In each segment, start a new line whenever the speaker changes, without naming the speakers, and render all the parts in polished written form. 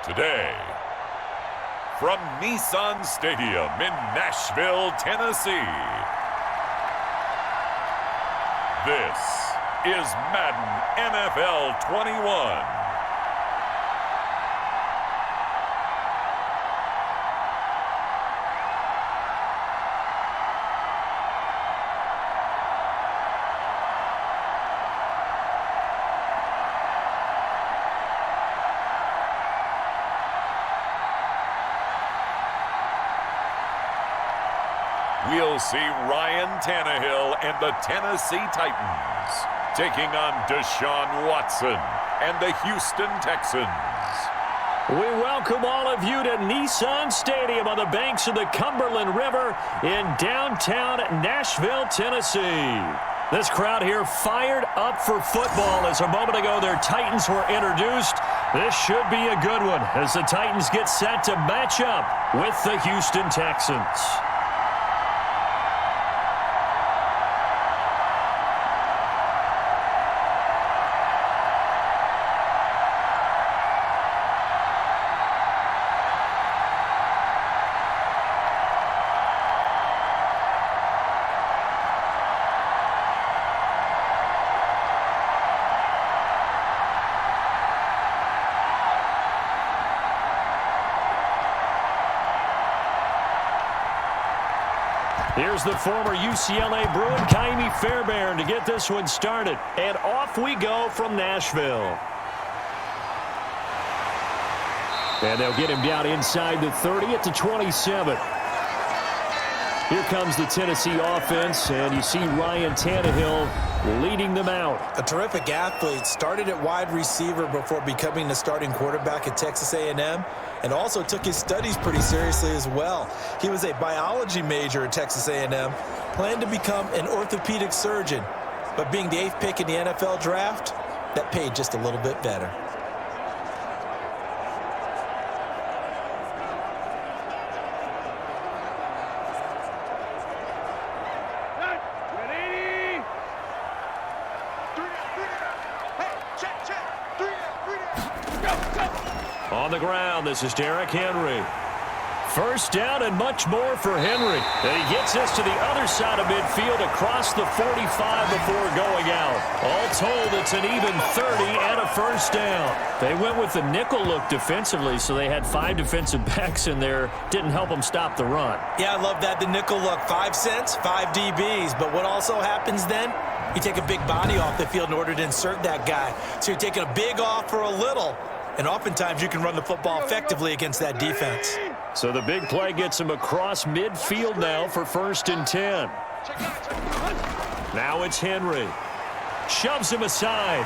Today, from Nissan Stadium in Nashville, Tennessee, this is Madden NFL 21. We'll see Ryan Tannehill and the Tennessee Titans taking on Deshaun Watson and the Houston Texans.
We welcome all of you to Nissan Stadium on the banks of the Cumberland River in downtown Nashville, Tennessee. This crowd here fired up for football as a moment ago their Titans were introduced. This should be a good one as the Titans get set to match up with the Houston Texans. Here's the former UCLA Bruin, Ka'imi Fairbairn, to get this one started. And off we go from Nashville. And they'll get him down inside the 30 at the 27. Here comes the Tennessee offense, and you see Ryan Tannehill leading them out.
A terrific athlete, started at wide receiver before becoming the starting quarterback at Texas A&M, and also took his studies pretty seriously as well. He was a biology major at Texas A&M, planned to become an orthopedic surgeon, but being the 8th pick in the NFL draft, that paid just a little bit better.
On the ground, this is Derrick Henry. First down and much more for Henry. And he gets this to the other side of midfield across the 45 before going out. All told, it's an even 30 and a first down. They went with the nickel look defensively, so they had 5 defensive backs in there. Didn't help them stop the run.
Yeah, I love that, the nickel look. 5 cents, 5 DBs. But what also happens then? You take a big body off the field in order to insert that guy. So you're taking a big off for a little. And oftentimes you can run the football effectively against that defense.
So the big play gets him across midfield now for 1st and 10. Now it's Henry. Shoves him aside.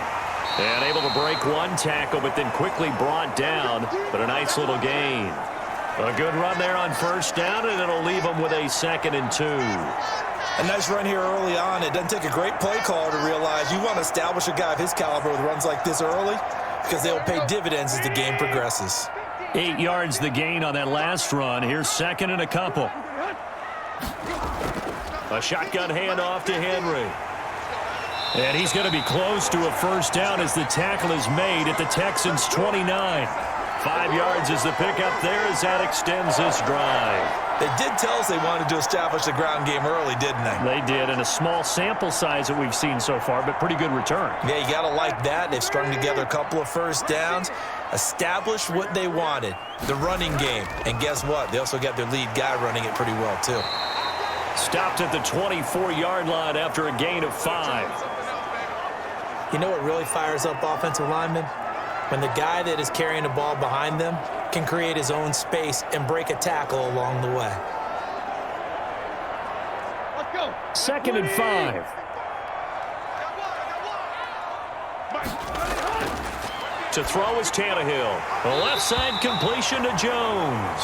And able to break one tackle, but then quickly brought down. But a nice little gain. A good run there on 1st down, and it'll leave him with a 2nd and 2.
A nice run here early on. It doesn't take a great play caller to realize you want to establish a guy of his caliber with runs like this early, because they'll pay dividends as the game progresses.
8 yards the gain on that last run. Here's 2nd and a couple. A shotgun handoff to Henry. And he's going to be close to a 1st down as the tackle is made at the Texans' 29. 5 yards is the pickup there as that extends this drive.
They did tell us they wanted to establish the ground game early, didn't they?
They did, and a small sample size that we've seen so far, but pretty good return.
Yeah, you got to like that. They've strung together a couple of 1st downs, established what they wanted, the running game. And guess what? They also got their lead guy running it pretty well, too.
Stopped at the 24-yard line after a gain of 5.
You know what really fires up offensive linemen? When the guy that is carrying the ball behind them can create his own space and break a tackle along the way.
Let's go.
2nd and 5. To throw is Tannehill. The left side completion to Jones.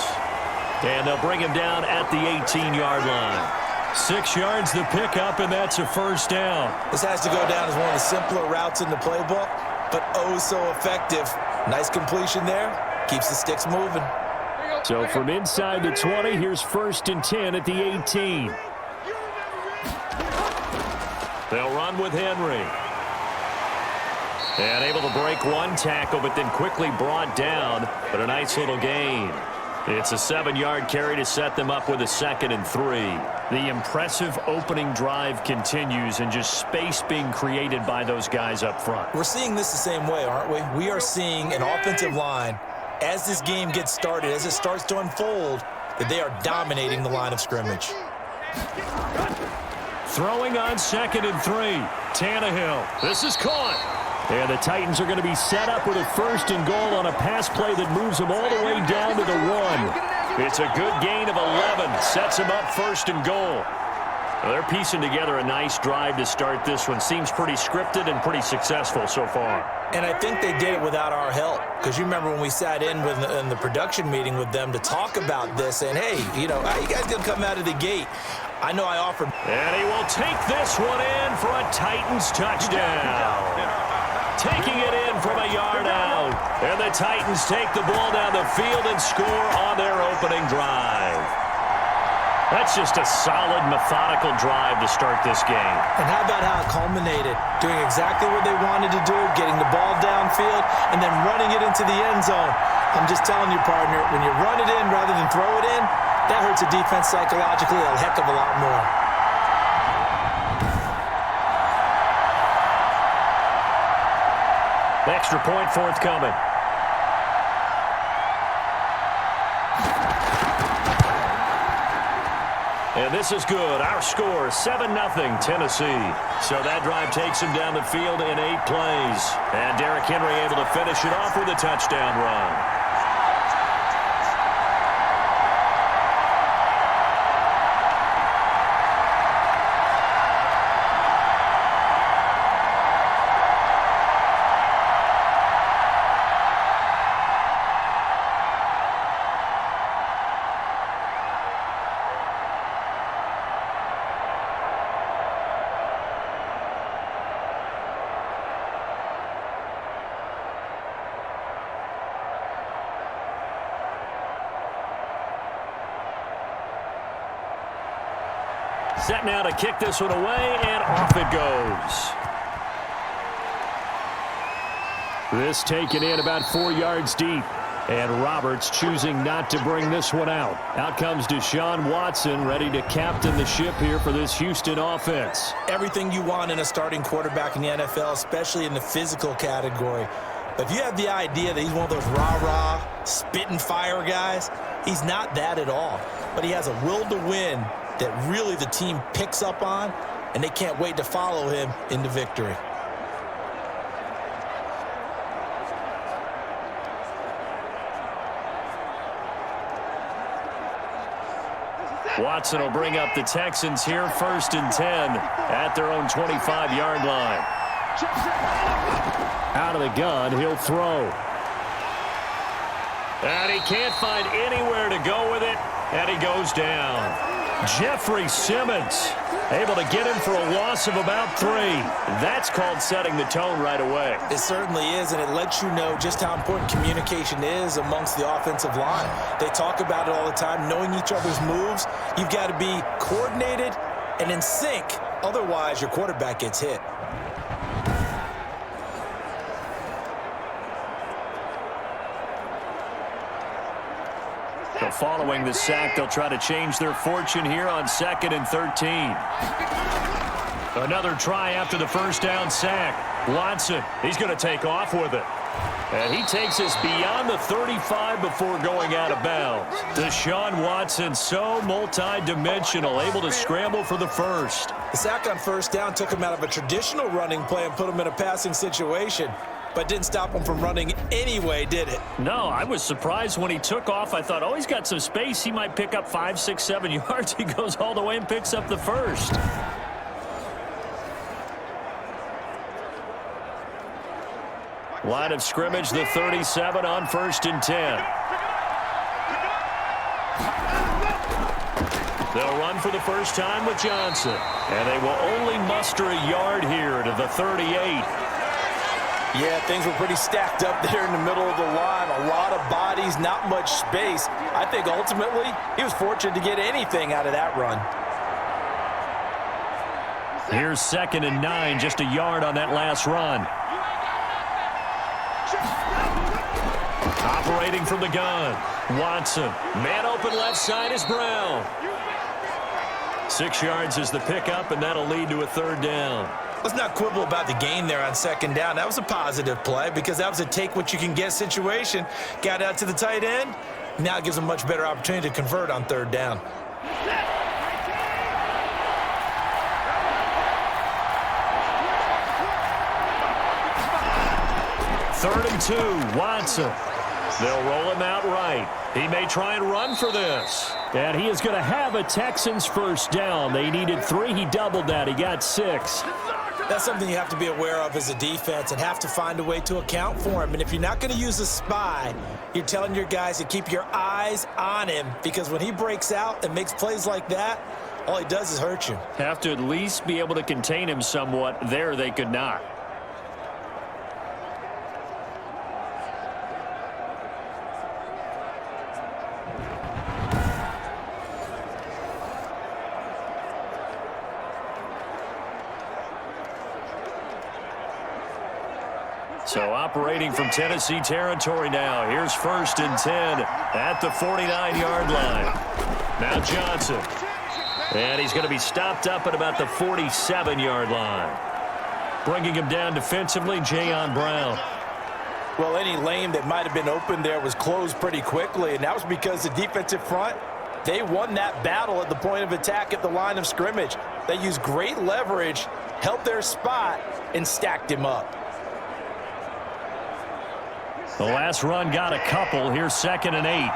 And they'll bring him down at the 18-yard line. 6 yards the pickup, and that's a 1st down.
This has to go down as one of the simpler routes in the playbook, but oh so effective. Nice completion there. Keeps the sticks moving.
So from inside the 20, here's 1st and 10 at the 18. They'll run with Henry. And able to break one tackle, but then quickly brought down. But a nice little gain. It's a 7-yard carry to set them up with a 2nd and 3. The impressive opening drive continues, and just space being created by those guys up front.
We're seeing this the same way, aren't we? We are seeing an offensive line, as this game gets started, as it starts to unfold, that they are dominating the line of scrimmage.
Throwing on 2nd and 3. Tannehill. This is caught. And the Titans are going to be set up with a 1st and goal on a pass play that moves them all the way down to the 1. It's a good gain of 11. Sets them up 1st and goal. Well, they're piecing together a nice drive to start this one. Seems pretty scripted and pretty successful so far.
And I think they did it without our help. Because you remember when we sat in the production meeting with them to talk about this, and hey, you know, how you guys going to come out of the gate? I know I offered.
And he will take this one in for a Titans touchdown. Taking it in from a yard out. And the Titans take the ball down the field and score on their opening drive. That's just a solid, methodical drive to start this game.
And how about how it culminated? Doing exactly what they wanted to do, getting the ball downfield, and then running it into the end zone. I'm just telling you, partner, when you run it in rather than throw it in, that hurts a defense psychologically a heck of a lot more.
Extra point forthcoming. And this is good. Our score, 7-0 Tennessee. So that drive takes him down the field in 8 plays. And Derrick Henry able to finish it off with a touchdown run. Set now to kick this one away, and off it goes. This taken in about 4 yards deep. And Roberts choosing not to bring this one out. Out comes Deshaun Watson, ready to captain the ship here for this Houston offense.
Everything you want in a starting quarterback in the NFL, especially in the physical category. But if you have the idea that he's one of those rah-rah, spit and fire guys, he's not that at all. But he has a will to win that really the team picks up on, and they can't wait to follow him into victory.
Watson will bring up the Texans here, 1st and 10 at their own 25-yard line. Out of the gun, he'll throw. And he can't find anywhere to go with it, and he goes down. Jeffrey Simmons able to get him for a loss of about 3. That's called setting the tone right away.
It certainly is, and it lets you know just how important communication is amongst the offensive line. They talk about it all the time, knowing each other's moves. You've got to be coordinated and in sync. Otherwise, your quarterback gets hit.
So following the sack, they'll try to change their fortune here on 2nd and 13. Another try after the first down sack. Watson, he's going to take off with it. And he takes us beyond the 35 before going out of bounds. Deshaun Watson, so multi-dimensional, able to scramble for the first.
The sack on first down took him out of a traditional running play and put him in a passing situation. But didn't stop him from running anyway, did it?
No, I was surprised when he took off. I thought, oh, he's got some space. He might pick up 5, 6, 7 yards. He goes all the way and picks up the first. Line of scrimmage, the 37 on 1st and 10. They'll run for the first time with Johnson. And they will only muster a yard here to the 38.
Yeah, things were pretty stacked up there in the middle of the line. A lot of bodies, not much space. I think ultimately he was fortunate to get anything out of that run.
Here's 2nd and 9, just a yard on that last run. Operating from the gun, Watson. Man open left side is Brown. 6 yards is the pickup, and that'll lead to a 3rd down.
Let's not quibble about the gain there on 2nd down. That was a positive play because that was a take-what-you-can-get situation. Got out to the tight end. Now it gives them a much better opportunity to convert on 3rd down.
3rd and 2, Watson. They'll roll him out right. He may try and run for this. And he is going to have a Texans 1st down. They needed 3. He doubled that. He got 6.
That's something you have to be aware of as a defense and have to find a way to account for him. And if you're not going to use a spy, you're telling your guys to keep your eyes on him because when he breaks out and makes plays like that, all he does is hurt you.
Have to at least be able to contain him somewhat. There they could not. So operating from Tennessee territory now. Here's 1st and 10 at the 49-yard line. Now Johnson. And he's going to be stopped up at about the 47-yard line. Bringing him down defensively, Jayon Brown.
Well, any lane that might have been open there was closed pretty quickly, and that was because the defensive front, they won that battle at the point of attack at the line of scrimmage. They used great leverage, helped their spot, and stacked him up.
The last run got a couple. Here's 2nd and 8.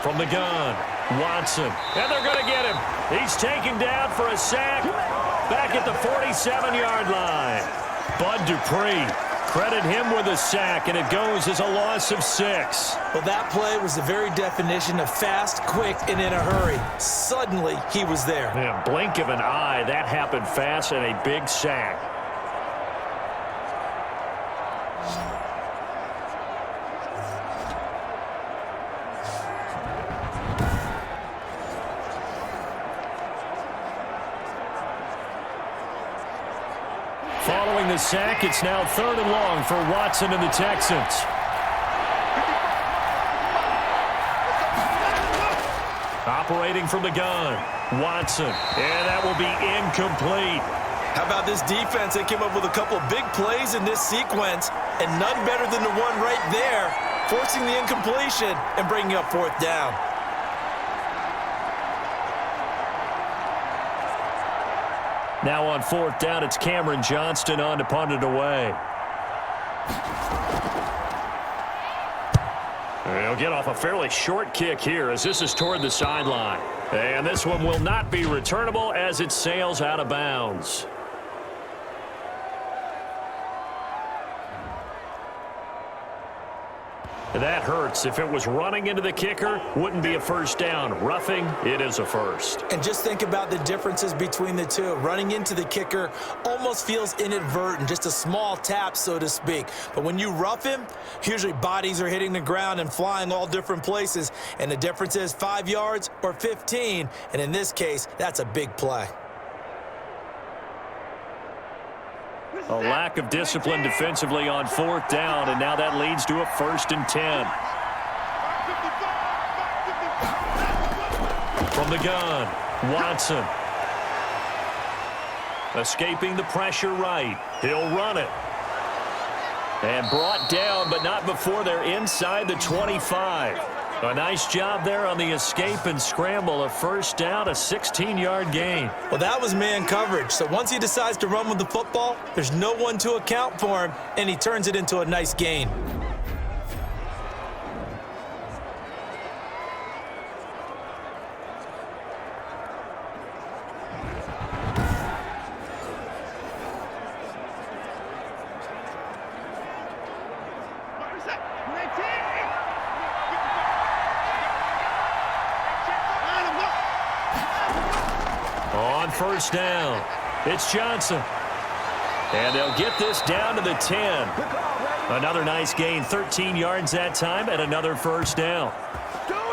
From the gun, Watson. And they're going to get him. He's taken down for a sack back at the 47-yard line. Bud Dupree. Credit him with a sack, and it goes as a loss of 6.
Well, that play was the very definition of fast, quick, and in a hurry. Suddenly, he was there.
Yeah, blink of an eye. That happened fast and a big sack. Following the sack, it's now 3rd and long for Watson and the Texans. Operating from the gun, Watson. And that will be incomplete.
How about this defense? They came up with a couple of big plays in this sequence, and none better than the one right there, forcing the incompletion and bringing up 4th down.
Now on 4th down, it's Cameron Johnston on to punt it away. He'll get off a fairly short kick here as this is toward the sideline. And this one will not be returnable as it sails out of bounds. That hurts. If it was running into the kicker, wouldn't be a 1st down. Roughing, it is a 1st.
And just think about the differences between the two. Running into the kicker almost feels inadvertent, just a small tap, so to speak. But when you rough him, usually bodies are hitting the ground and flying all different places. And the difference is 5 yards or 15. And in this case, that's a big play.
A lack of discipline defensively on 4th down, and now that leads to a 1st and 10. From the gun, Watson. Escaping the pressure right. He'll run it. And brought down, but not before they're inside the 25. A nice job there on the escape and scramble. A 1st down, a 16-yard gain.
Well, that was man coverage. So once he decides to run with the football, there's no one to account for him, and he turns it into a nice gain.
On 1st down, it's Johnson. And they'll get this down to the 10. Another nice gain, 13 yards that time, and another 1st down.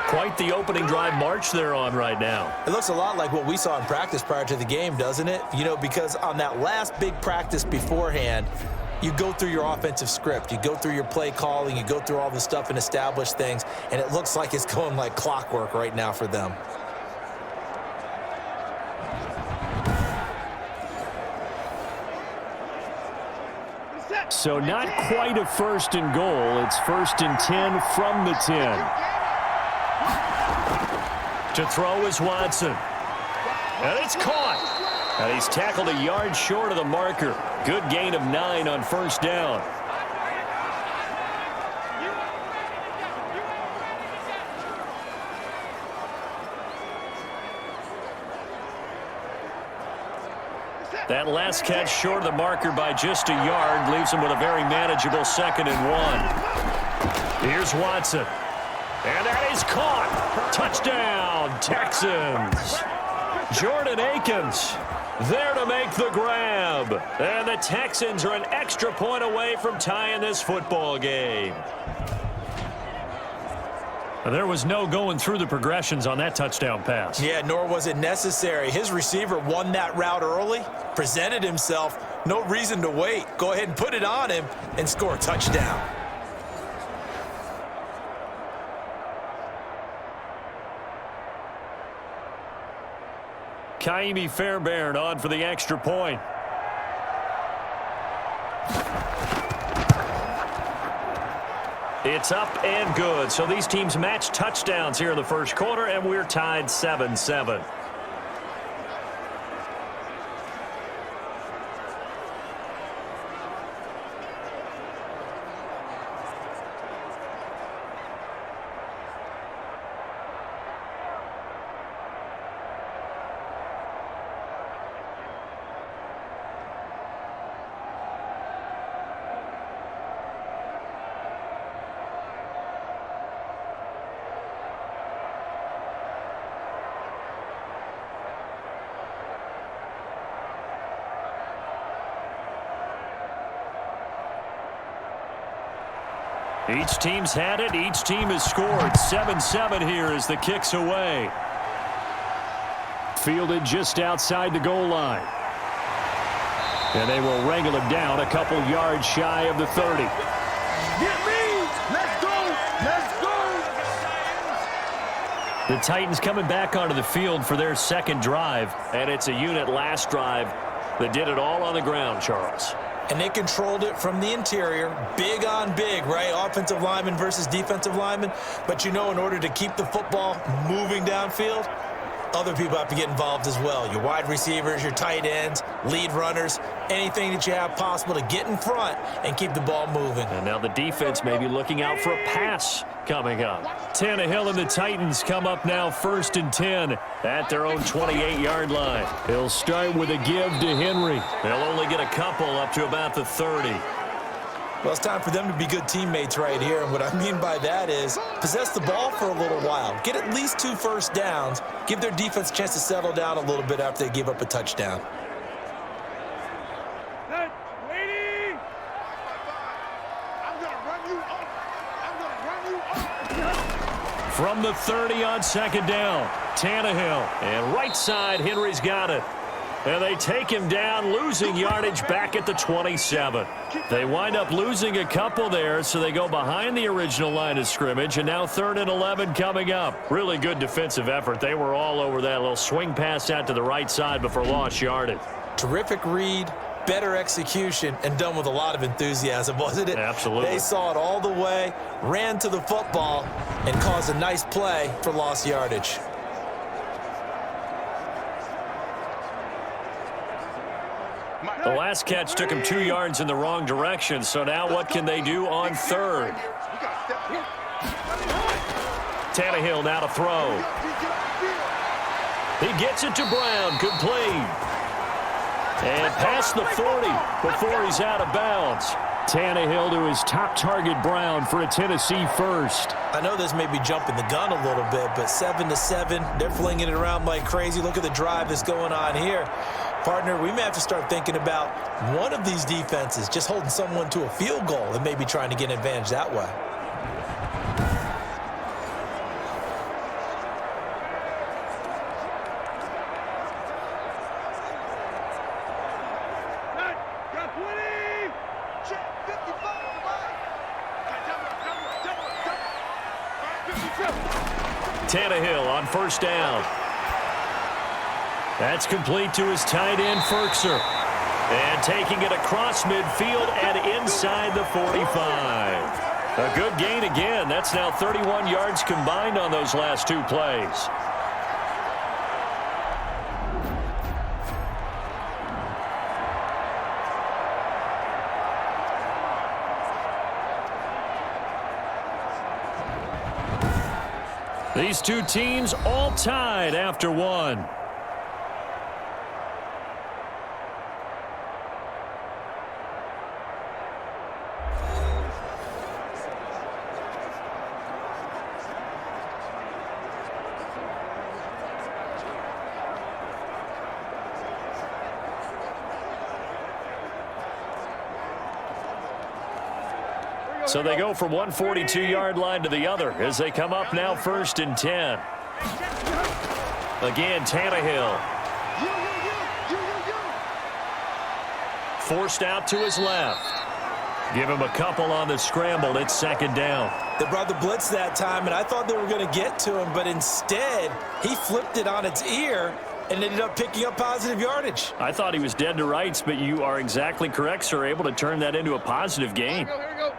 Quite the opening drive march they're on right now.
It looks a lot like what we saw in practice prior to the game, doesn't it? You know, because on that last big practice beforehand, you go through your offensive script. You go through your play calling. You go through all the stuff and establish things. And it looks like it's going like clockwork right now for them.
So not quite a first and goal. It's 1st and 10 from the 10. To throw is Watson. And it's caught. And he's tackled a yard short of the marker. Good gain of 9 on first down. That last catch short of the marker by just a yard leaves him with a very manageable 2nd and 1. Here's Watson. And that is caught. Touchdown, Texans. Jordan Akins there to make the grab. And the Texans are an extra point away from tying this football game. There was no going through the progressions on that touchdown pass.
Yeah, nor was it necessary. His receiver won that route early, presented himself. No reason to wait. Go ahead and put it on him and score a touchdown.
Kaimi Fairbairn on for the extra point. It's up and good. So these teams match touchdowns here in the first quarter, and we're tied 7-7. Each team's had it. Each team has scored. 7-7 here as the kick's away. Fielded just outside the goal line. And they will wrangle him down a couple yards shy of the 30.
Get me! Let's go! Let's go!
The Titans coming back onto the field for their second drive. And it's a unit last drive that did it all on the ground, Charles.
And they controlled it from the interior, big on big, right? Offensive lineman versus defensive lineman. But you know, in order to keep the football moving downfield, other people have to get involved as well. Your wide receivers, your tight ends, lead runners, anything that you have possible to get in front and keep the ball moving.
And now the defense may be looking out for a pass coming up. Tannehill and the Titans come up now 1st and 10 at their own 28-yard line. He'll start with a give to Henry. They'll only get a couple up to about the 30.
Well, it's time for them to be good teammates right here. And what I mean by that is possess the ball for a little while. Get at least 2 first downs. Give their defense a chance to settle down a little bit after they give up a touchdown.
From the 30 on 2nd down, Tannehill. And right side, Henry's got it. And they take him down, losing yardage back at the 27. They wind up losing a couple there, so they go behind the original line of scrimmage, and now 3rd and 11 coming up. Really good defensive effort. They were all over that little swing pass out to the right side before lost yardage.
Terrific read, better execution, and done with a lot of enthusiasm, wasn't it?
Absolutely.
They saw it all the way, ran to the football, and caused a nice play for lost yardage.
The last catch took him 2 yards in the wrong direction, so now what can they do on 3rd? Tannehill now to throw. He gets it to Brown, complete. And past the 40 before he's out of bounds. Tannehill to his top target, Brown, for a Tennessee first.
I know this may be jumping the gun a little bit, but 7-7, they're flinging it around like crazy. Look at the drive that's going on here. Partner, we may have to start thinking about one of these defenses just holding someone to a field goal and maybe trying to get an advantage that way.
Tannehill on first down. That's complete to his tight end, Ferkser. And taking it across midfield and inside the 45. A good gain again. That's now 31 yards combined on those last two plays. These two teams all tied after one. So they go from one 42-yard line to the other as they come up now 1st and 10. Again, Tannehill. Forced out to his left. Give him a couple on the scramble. It's 2nd down.
They brought the blitz that time, and I thought they were going to get to him, but instead he flipped it on its ear and ended up picking up positive yardage.
I thought he was dead to rights, but you are exactly correct, sir. Able to turn that into a positive gain.
Here we go.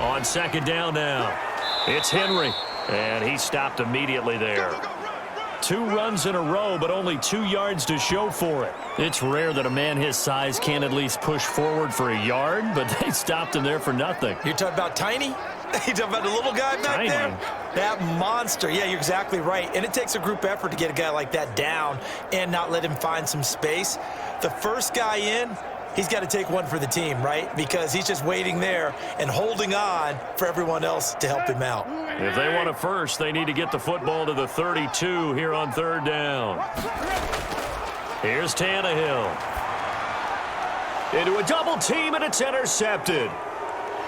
On 2nd down now, it's Henry, and he stopped immediately there. 2 runs in a row, but only 2 yards to show for it. It's rare that a man his size can at least push forward for a yard, but they stopped him there for nothing.
You're talking about Tiny? You're talking about the little guy back there? That monster. Yeah, you're exactly right. And it takes a group effort to get a guy like that down and not let him find some space. The first guy in, he's got to take one for the team, right? Because he's just waiting there and holding on for everyone else to help him out.
If they want a first, they need to get the football to the 32 here on 3rd down. Here's Tannehill. Into a double team, and it's intercepted.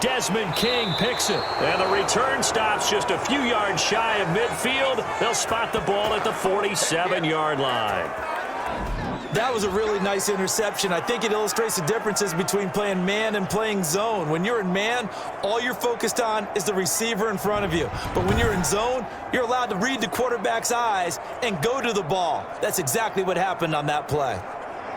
Desmond King picks it, and the return stops just a few yards shy of midfield. They'll spot the ball at the 47-yard line.
That was a really nice interception. I think it illustrates the differences between playing man and playing zone. When you're in man, all you're focused on is the receiver in front of you. But when you're in zone, you're allowed to read the quarterback's eyes and go to the ball. That's exactly what happened on that play.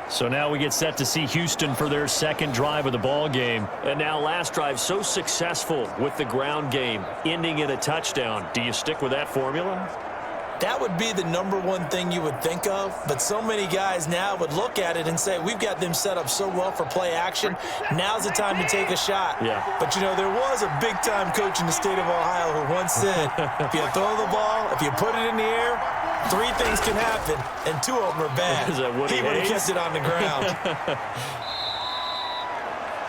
So now we get set to see Houston for their 2nd drive of the ball game. And now last drive so successful with the ground game, ending in a touchdown. Do you stick with that formula?
That would be the #1 thing you would think of, but so many guys now would look at it and say, we've got them set up so well for play action, now's the time to take a shot.
Yeah.
But, you know, there was a big-time coach in the state of Ohio who once said, if you throw the ball, if you put it in the air, 3 things can happen, and 2 of them are bad.
Is that Woody
He would have
Hayes?
kept it on the ground.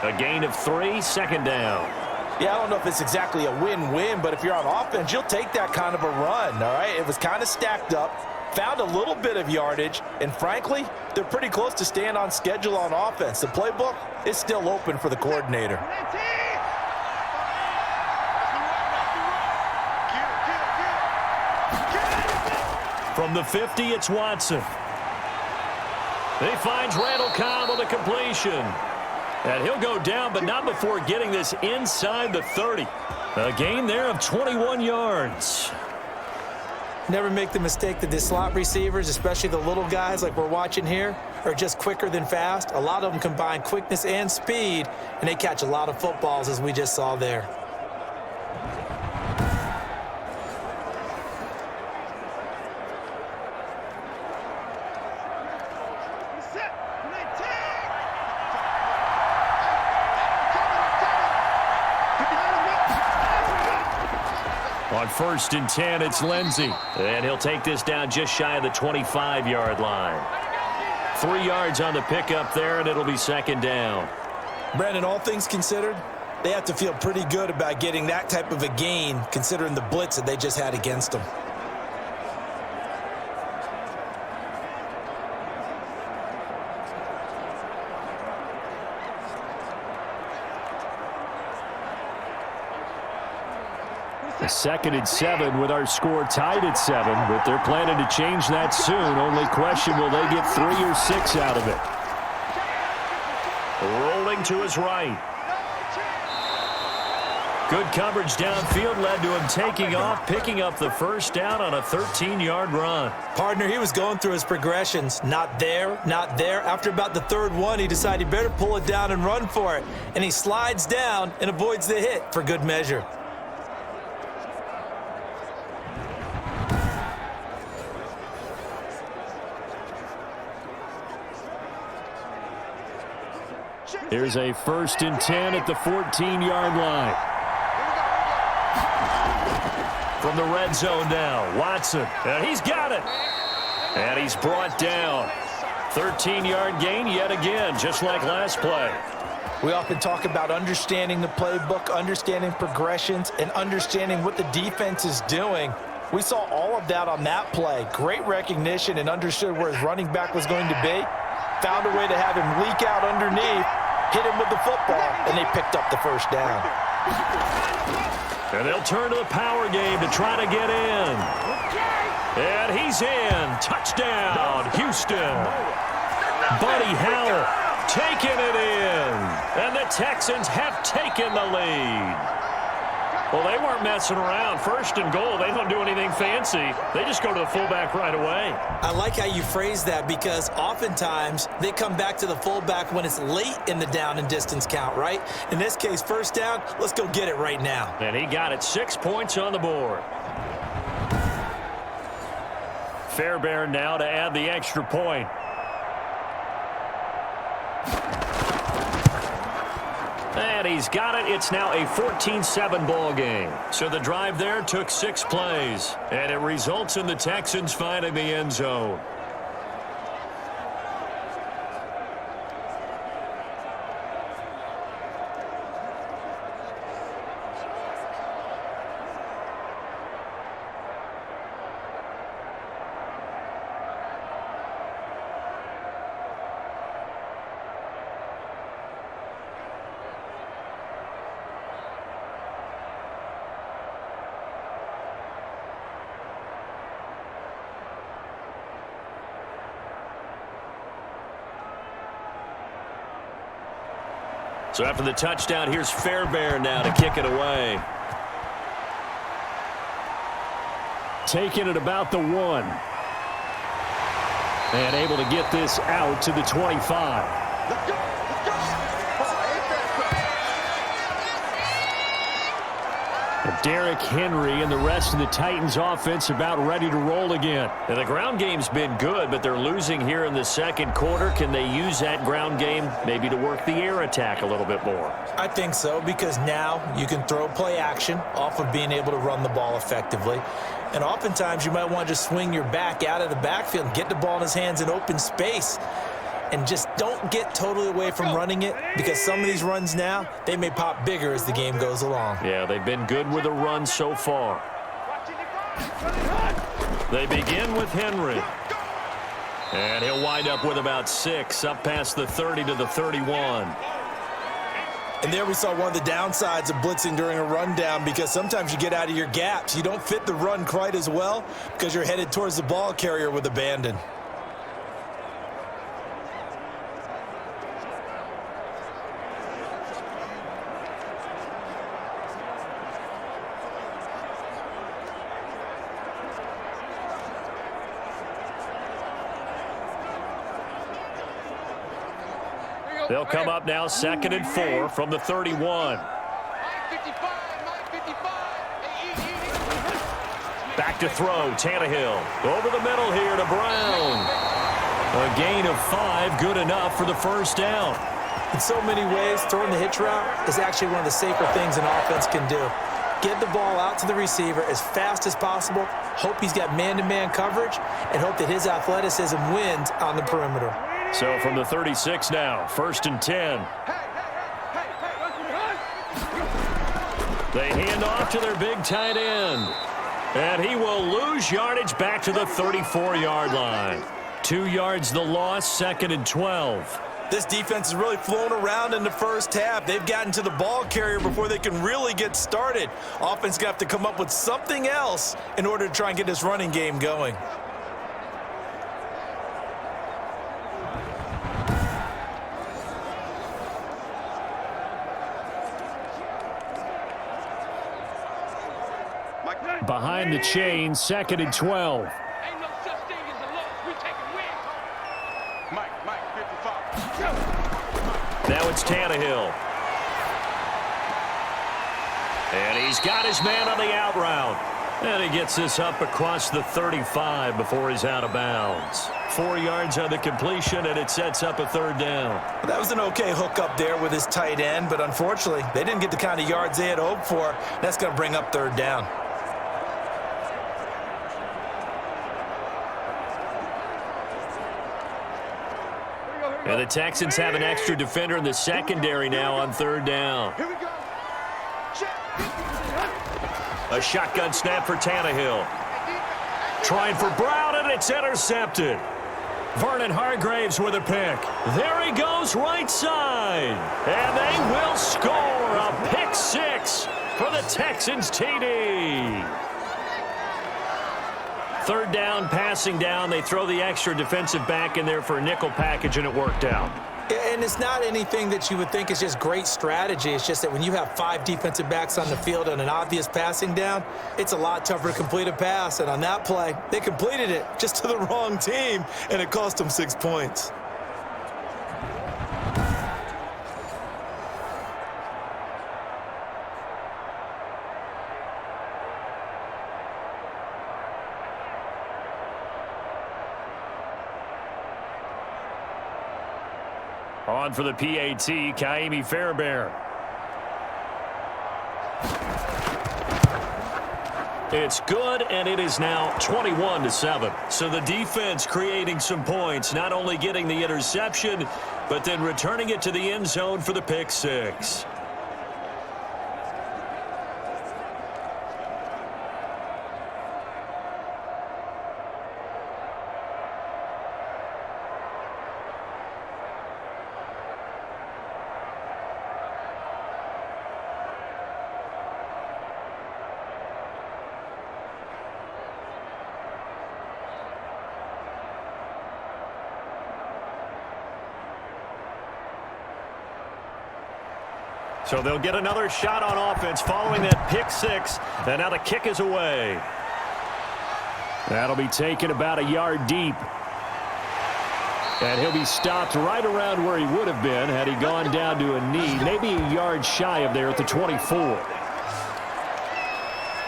A gain of 3, 2nd down.
Yeah, I don't know if it's exactly a win-win, but if you're on offense, you'll take that kind of a run, all right? It was kind of stacked up, found a little bit of yardage, and frankly, they're pretty close to staying on schedule on offense. The playbook is still open for the coordinator.
From the 50, it's Watson. He finds Randall Cobb on the completion. And he'll go down, but not before getting this inside the 30. A gain there of 21 yards.
Never make the mistake that the slot receivers, especially the little guys like we're watching here, are just quicker than fast. A lot of them combine quickness and speed, and they catch a lot of footballs, as we just saw there.
On 1st and 10, it's Lindsey. And he'll take this down just shy of the 25-yard line. 3 yards on the pickup there, and it'll be 2nd down.
Brandon, all things considered, they have to feel pretty good about getting that type of a gain, considering the blitz that they just had against them.
A 2nd and 7 with our score tied at 7, but they're planning to change that soon. Only question, will they get 3 or 6 out of it? Rolling trailing to his right. Good coverage downfield led to him taking off, picking up the first down on a 13-yard run.
Partner, he was going through his progressions. Not there, not there. After about the third one, he decided he better pull it down and run for it. And he slides down and avoids the hit for good measure.
Here's a 1st and 10 at the 14-yard line. From the red zone now, Watson, and he's got it. And he's brought down. 13-yard gain yet again, just like last play.
We often talk about understanding the playbook, understanding progressions, and understanding what the defense is doing. We saw all of that on that play. Great recognition and understood where his running back was going to be. Found a way to have him leak out underneath, hit him with the football, and they picked up the first down.
And they'll turn to the power game to try to get in. And he's in. Touchdown, Houston. Buddy Howell taking it in. And the Texans have taken the lead. Well, they weren't messing around. 1st and goal, they don't do anything fancy. They just go to the fullback right away.
I like how you phrase that because oftentimes they come back to the fullback when it's late in the down and distance count, right? In this case, 1st down, let's go get it right now.
And he got it. 6 points on the board. Fairbairn now to add the extra point. And he's got it. It's now a 14-7 ball game. So the drive there took 6 plays. And it results in the Texans finding the end zone. So after the touchdown, here's Fairbairn now to kick it away. Taking it about the 1. And able to get this out to the 25.
Let's go.
Derrick Henry and the rest of the Titans offense about ready to roll again. And the ground game's been good, but they're losing here in the 2nd quarter. Can they use that ground game maybe to work the air attack a little bit more?
I think so, because now you can throw play action off of being able to run the ball effectively. And oftentimes you might want to just swing your back out of the backfield and get the ball in his hands in open space. And just don't get totally away from running it, because some of these runs now, they may pop bigger as the game goes along.
Yeah, they've been good with a run so far. They begin with Henry. And he'll wind up with about 6, up past the 30 to the 31.
And there we saw one of the downsides of blitzing during a rundown, because sometimes you get out of your gaps. You don't fit the run quite as well because you're headed towards the ball carrier with abandon.
They'll come up now 2nd and 4 from the 31. Back to throw, Tannehill. Over the middle here to Brown. A gain of 5, good enough for the first down.
In so many ways, throwing the hitch route is actually one of the safer things an offense can do. Get the ball out to the receiver as fast as possible, hope he's got man-to-man coverage, and hope that his athleticism wins on the perimeter.
So from the 36 now, 1st and 10. They hand off to their big tight end. And he will lose yardage back to the 34-yard line. 2 yards the loss, 2nd and 12.
This defense has really flown around in the first half. They've gotten to the ball carrier before they can really get started. Offense got to come up with something else in order to try and get this running game going.
behind the chain, 2nd and 12.
Ain't no such thing as a loss. We taking wins. Mike, 55.
Now it's Tannehill. And he's got his man on the out route. And he gets this up across the 35 before he's out of bounds. 4 yards on the completion, and it sets up a 3rd down.
That was an okay hook up there with his tight end, but unfortunately, they didn't get the kind of yards they had hoped for. That's going to bring up 3rd down.
And the Texans have an extra defender in the secondary now on 3rd down.
Here we go.
A shotgun snap for Tannehill. Trying for Brown, and it's intercepted. Vernon Hargraves with a pick. There he goes, right side. And they will score a pick 6 for the Texans TD. 3rd down, passing down. They throw the extra defensive back in there for a nickel package, and it worked out.
And it's not anything that you would think is just great strategy. It's just that when you have 5 defensive backs on the field and an obvious passing down, it's a lot tougher to complete a pass. And on that play, they completed it just to the wrong team, and it cost them 6 points.
On for the PAT, Kaimi Fairbairn. It's good, and it is now 21-7. So the defense creating some points, not only getting the interception, but then returning it to the end zone for the pick 6. So they'll get another shot on offense following that pick 6. And now the kick is away. That'll be taken about a yard deep. And he'll be stopped right around where he would have been had he gone down to a knee. Maybe a yard shy of there at the 24.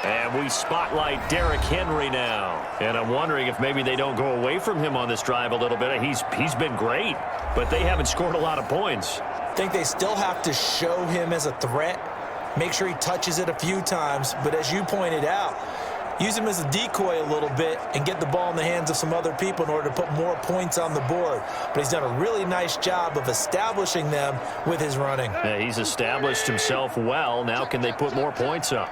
And we spotlight Derrick Henry now. And I'm wondering if maybe they don't go away from him on this drive a little bit. He's been great, but they haven't scored a lot of points.
I think they still have to show him as a threat, make sure he touches it a few times, but as you pointed out, use him as a decoy a little bit and get the ball in the hands of some other people in order to put more points on the board. But he's done a really nice job of establishing them with his running.
Yeah, he's established himself well. Now can they put more points up?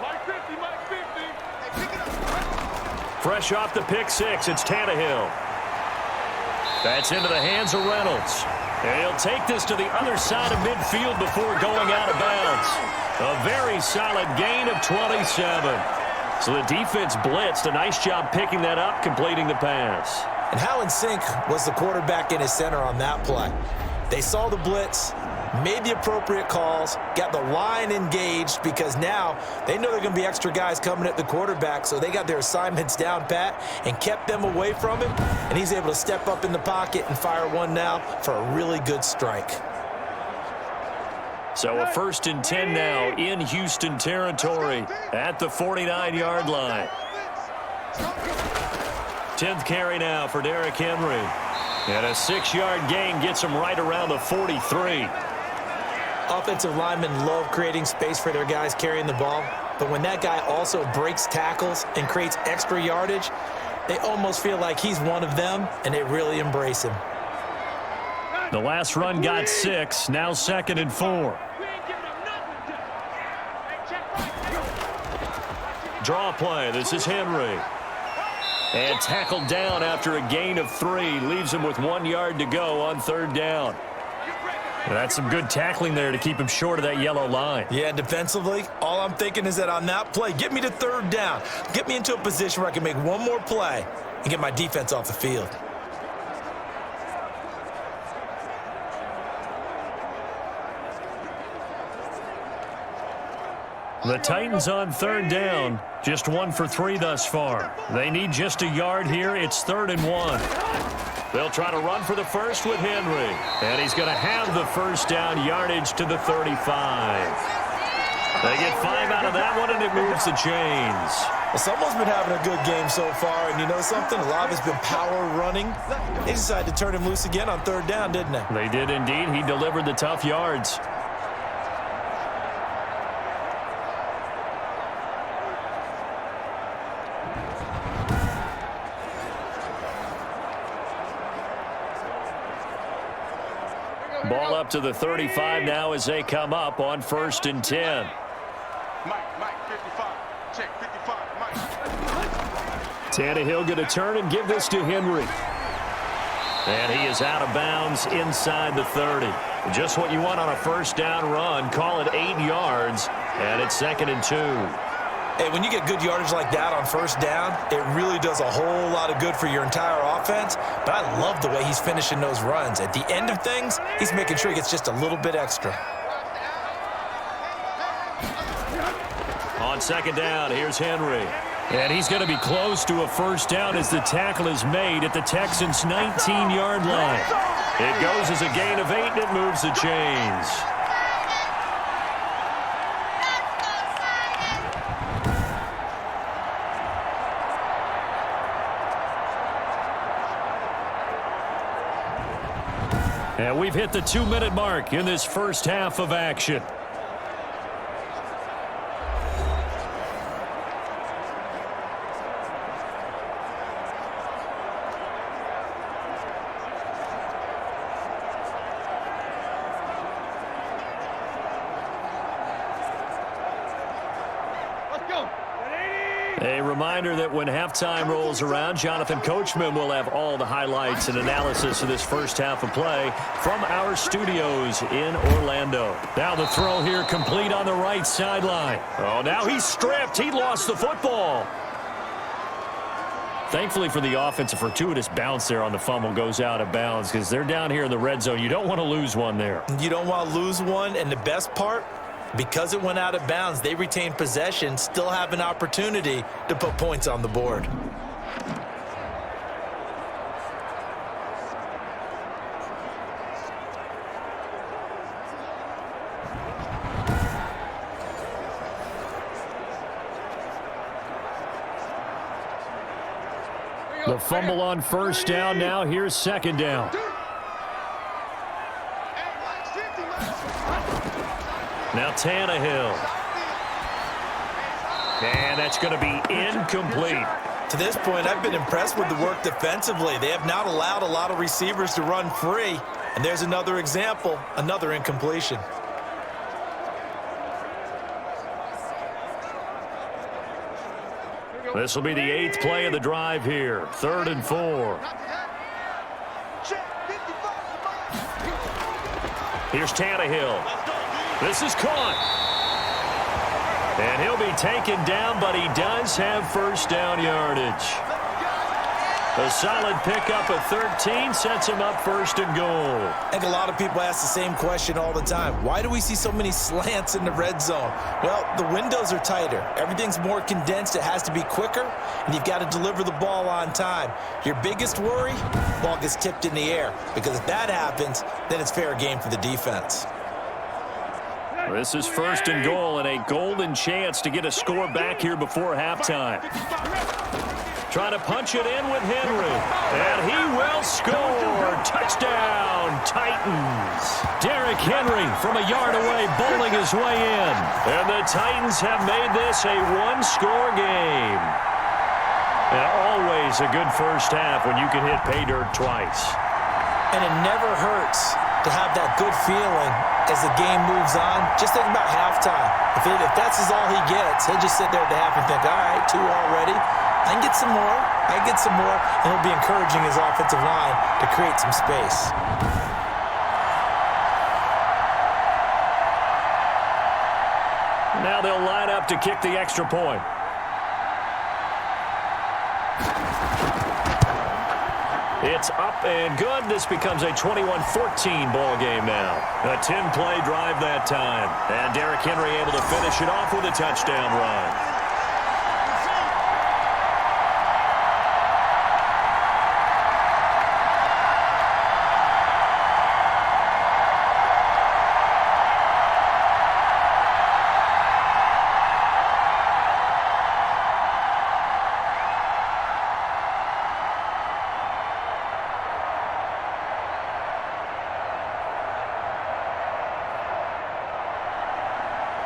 Mike 50.
Fresh off the pick 6, it's Tannehill. That's into the hands of Reynolds. And he'll take this to the other side of midfield before going out of bounds. A very solid gain of 27. So the defense blitzed. A nice job picking that up, completing the pass.
And how in sync was the quarterback in his center on that play? They saw the blitz, made the appropriate calls, got the line engaged because now they know they're going to be extra guys coming at the quarterback, so they got their assignments down pat and kept them away from him, and he's able to step up in the pocket and fire one now for a really good strike.
So a 1st and 10 now in Houston territory at the 49-yard line. 10th carry now for Derrick Henry. And a 6-yard gain gets him right around the 43.
Offensive linemen love creating space for their guys carrying the ball, but when that guy also breaks tackles and creates extra yardage, they almost feel like he's one of them, and they really embrace him.
The last run got 6, now 2nd and 4. Draw play, this is Henry. And tackled down after a gain of 3. Leaves him with 1 yard to go on 3rd down. That's some good tackling there to keep him short of that yellow line.
Yeah, defensively, all I'm thinking is that on that play, get me to 3rd down. Get me into a position where I can make one more play and get my defense off the field.
The Titans on third down, just 1 for 3 thus far. They need just a yard here. It's 3rd and 1. They'll try to run for the first with Henry. And he's going to have the first down yardage to the 35. They get 5 out of that one, and it moves the chains.
Well, someone's been having a good game so far, and you know something? A lot of it's been power running. They decided to turn him loose again on 3rd down, didn't they?
They did indeed. He delivered the tough yards. Ball up to the 35 now as they come up on 1st and 10.
Mike, 55. Check, 55, Mike.
Tannehill going to turn and give this to Henry. And he is out of bounds inside the 30. Just what you want on a first down run. Call it 8 yards, and it's 2nd and 2.
Hey, when you get good yardage like that on 1st down, it really does a whole lot of good for your entire offense. But I love the way he's finishing those runs. At the end of things, he's making sure he gets just a little bit extra.
On 2nd down, here's Henry. And he's going to be close to a first down as the tackle is made at the Texans' 19-yard line. It goes as a gain of 8, and it moves the chains. And we've hit the 2-minute mark in this first half of action. A reminder that when halftime rolls around, Jonathan Coachman will have all the highlights and analysis of this first half of play from our studios in Orlando. Now the throw here complete on the right sideline. Oh, now he's stripped. He lost the football. Thankfully for the offense, a fortuitous bounce there on the fumble goes out of bounds because they're down here in the red zone. You don't want to lose one there.
You don't want to lose one, and the best part, because it went out of bounds, they retain possession, still have an opportunity to put points on the board.
The fumble on first down now. Here's 2nd down. Now Tannehill. And that's going to be incomplete.
To this point, I've been impressed with the work defensively. They have not allowed a lot of receivers to run free. And there's another example, another incompletion.
This will be the 8th play of the drive here. 3rd and 4. Here's Tannehill. This is caught. And he'll be taken down, but he does have first down yardage. A solid pickup of 13 sets him up 1st and goal.
I think a lot of people ask the same question all the time. Why do we see so many slants in the red zone? Well, the windows are tighter. Everything's more condensed. It has to be quicker, and you've got to deliver the ball on time. Your biggest worry, ball gets tipped in the air, because if that happens, then it's fair game for the defense.
This is 1st and goal, and a golden chance to get a score back here before halftime. Trying to punch it in with Henry. And he will score. Touchdown, Titans. Derrick Henry from a yard away bowling his way in. And the Titans have made this a one-score game. And always a good first half when you can hit pay dirt twice.
And it never hurts to have that good feeling as the game moves on. Just think about halftime. If that's all he gets, he'll just sit there at the half and think, all right, 2 already. I can get some more. I can get some more. And he'll be encouraging his offensive line to create some space.
Now they'll line up to kick the extra point. It's up and good. This becomes a 21-14 ball game now. A 10-play drive that time. And Derrick Henry able to finish it off with a touchdown run.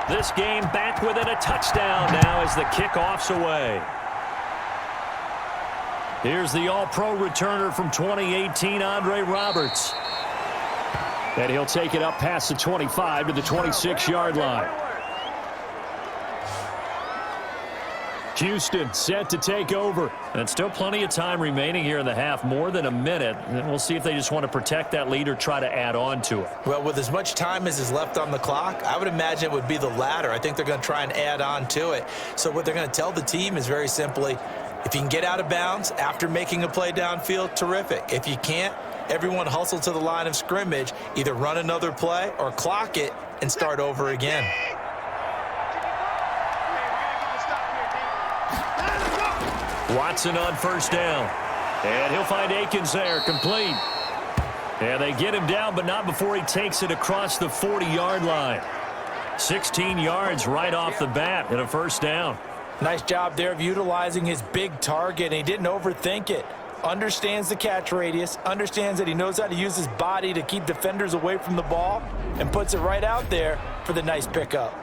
This game back within a touchdown now as the kickoff's away. Here's the all-pro returner from 2018, Andre Roberts. And he'll take it up past the 25 to the 26-yard line. Houston set to take over. And still plenty of time remaining here in the half, more than a minute. And we'll see if they just want to protect that lead or try to add on to it.
Well, with as much time as is left on the clock, I would imagine it would be the latter. I think they're going to try and add on to it. So what they're going to tell the team is very simply, if you can get out of bounds after making a play downfield, terrific. If you can't, everyone hustle to the line of scrimmage, either run another play or clock it and start over again.
Watson on first down. And he'll find Akins there, complete. And they get him down, but not before he takes it across the 40-yard line. 16 yards right off the bat and a first down.
Nice job there of utilizing his big target, and he didn't overthink it. Understands the catch radius, understands that he knows how to use his body to keep defenders away from the ball, and puts it right out there for the nice pickup.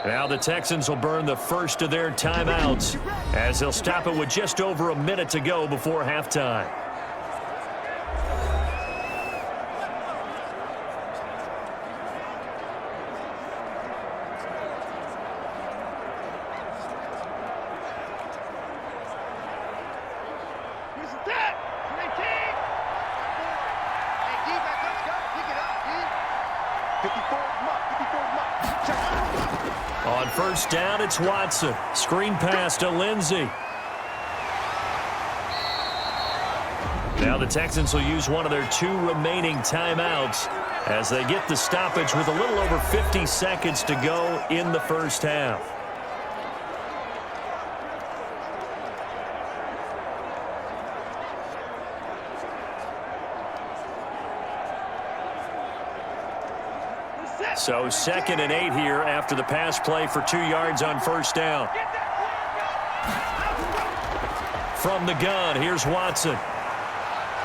Now the Texans will burn the first of their timeouts as they'll stop it with just over a minute to go before halftime. On first down, it's Watson. Screen pass to Lindsey. Now the Texans will use one of their 2 remaining timeouts as they get the stoppage with a little over 50 seconds to go in the first half. So 2nd and 8 here after the pass play for 2 yards on first down. From the gun, here's Watson.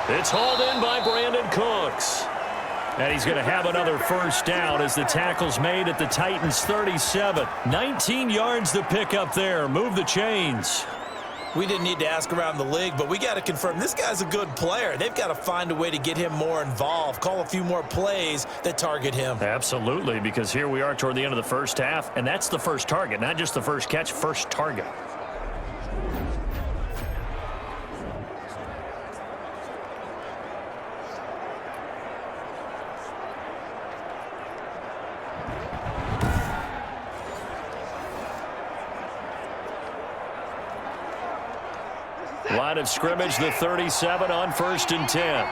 It's hauled in by Brandon Cooks. And he's going to have another first down as the tackle's made at the Titans' 37. 19 yards to pick up there. Move the chains.
We didn't need to ask around the league, but we got to confirm this guy's a good player. They've got to find a way to get him more involved, call a few more plays that target him.
Absolutely, because here we are toward the end of the first half, and that's the first target, not just the first catch, first target. Line of scrimmage, the 37 on 1st and 10.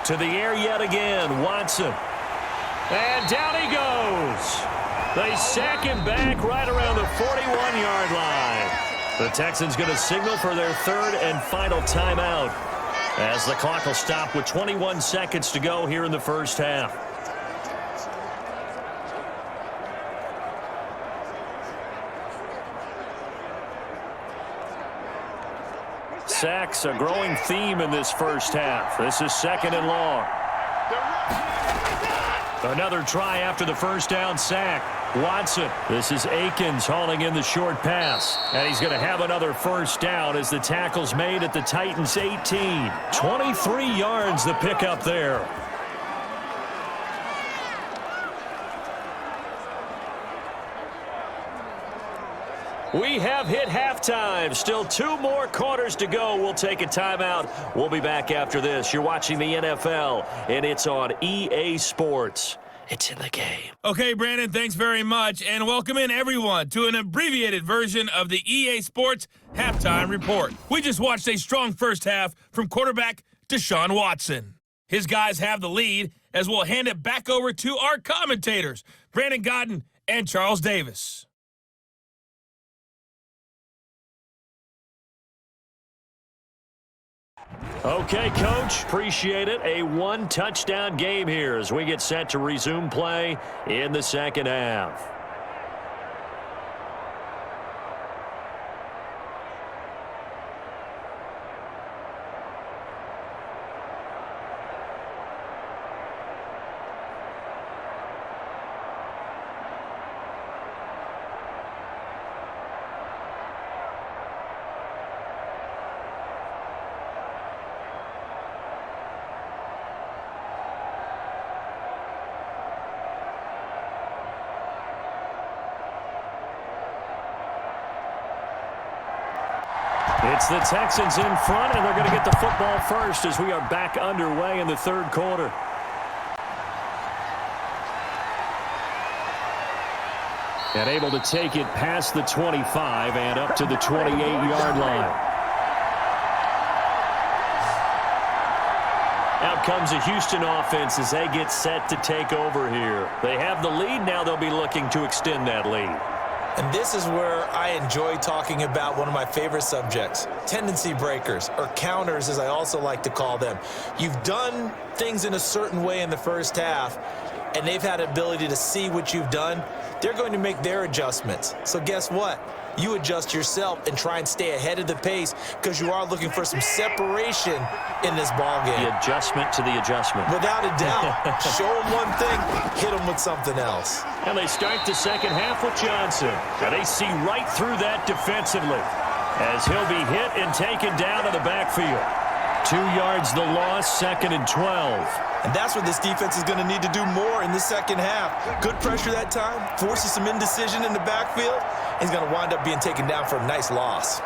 To the air yet again, Watson. And down he goes. They sack him back right around the 41-yard line. The Texans going to signal for their 3rd and final timeout as the clock will stop with 21 seconds to go here in the first half. Sacks, a growing theme in this first half. This is 2nd and long. Another try after the first down sack. Watson. This is Akins hauling in the short pass. And he's going to have another first down as the tackle's made at the Titans' 18. 23 yards to pick up there. We have hit halftime. Still 2 more quarters to go. We'll take a timeout. We'll be back after this. You're watching the NFL, and it's on EA Sports. It's in the game.
Okay, Brandon, thanks very much, and welcome in everyone to an abbreviated version of the EA Sports Halftime Report. We just watched a strong first half from quarterback Deshaun Watson. His guys have the lead as we'll hand it back over to our commentators, Brandon Godden and Charles Davis.
Okay, Coach, appreciate it. A 1-touchdown game here as we get set to resume play in the second half. It's the Texans in front, and they're going to get the football first as we are back underway in the third quarter. And able to take it past the 25 and up to the 28-yard line. Out comes the Houston offense as they get set to take over here. They have the lead. Now they'll be looking to extend that lead.
And this is where I enjoy talking about one of my favorite subjects, tendency breakers, or counters as I also like to call them. You've done things in a certain way in the first half, and they've had the ability to see what you've done. They're going to make their adjustments. So guess what? You adjust yourself and try and stay ahead of the pace because you are looking for some separation in this ball game.
The adjustment to the adjustment.
Without a doubt. Show them one thing, hit them with something else.
And they start the second half with Johnson. And they see right through that defensively as he'll be hit and taken down to the backfield. 2 yards the loss, 2nd and 12.
And that's what this defense is going to need to do more in the second half. Good pressure that time, forces some indecision in the backfield. He's going to wind up being taken down for a nice loss.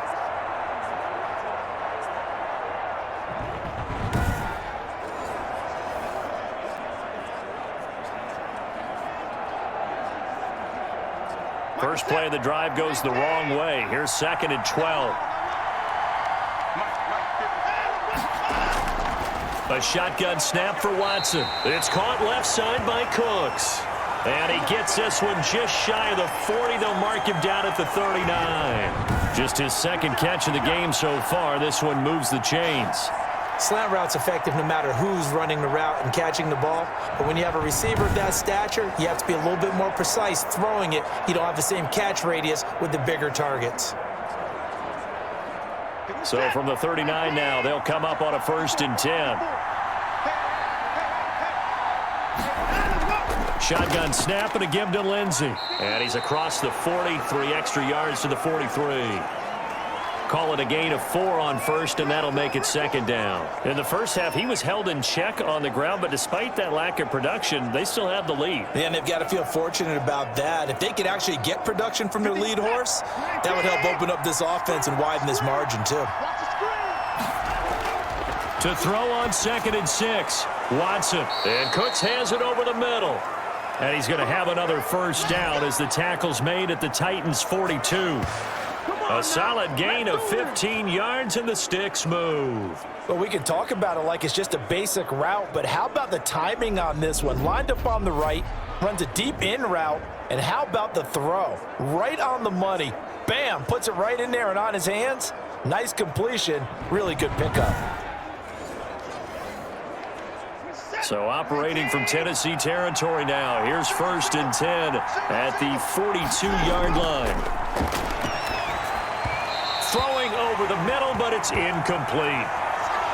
First play of the drive goes the wrong way. Here's 2nd and 12. A shotgun snap for Watson. It's caught left side by Cooks. And he gets this one just shy of the 40. They'll mark him down at the 39. Just his second catch of the game so far. This one moves the chains.
Slant route's effective no matter who's running the route and catching the ball. But when you have a receiver of that stature, you have to be a little bit more precise throwing it. You don't have the same catch radius with the bigger targets.
So from the 39 now, they'll come up on a 1st and 10. Shotgun snap and a give to Lindsey. And he's across the 40, 3 extra yards to the 43. Call it a gain of 4 on 1st, and that'll make it 2nd down. In the first half, he was held in check on the ground, but despite that lack of production, they still have the lead.
Yeah, and they've got to feel fortunate about that. If they could actually get production from their lead horse, that would help open up this offense and widen this margin, too.
To throw on 2nd and 6, Watson. And Cooks has it over the middle. And he's going to have another 1st down as the tackle's made at the Titans' 42. A solid gain of 15 yards and the sticks move.
Well, we can talk about it like it's just a basic route, but how about the timing on this one? Lined up on the right, runs a deep in route, and how about the throw? Right on the money. Bam, puts it right in there and on his hands. Nice completion, really good pickup.
So operating from Tennessee territory now. Here's 1st and 10 at the 42-yard line. Throwing over the middle, but it's incomplete.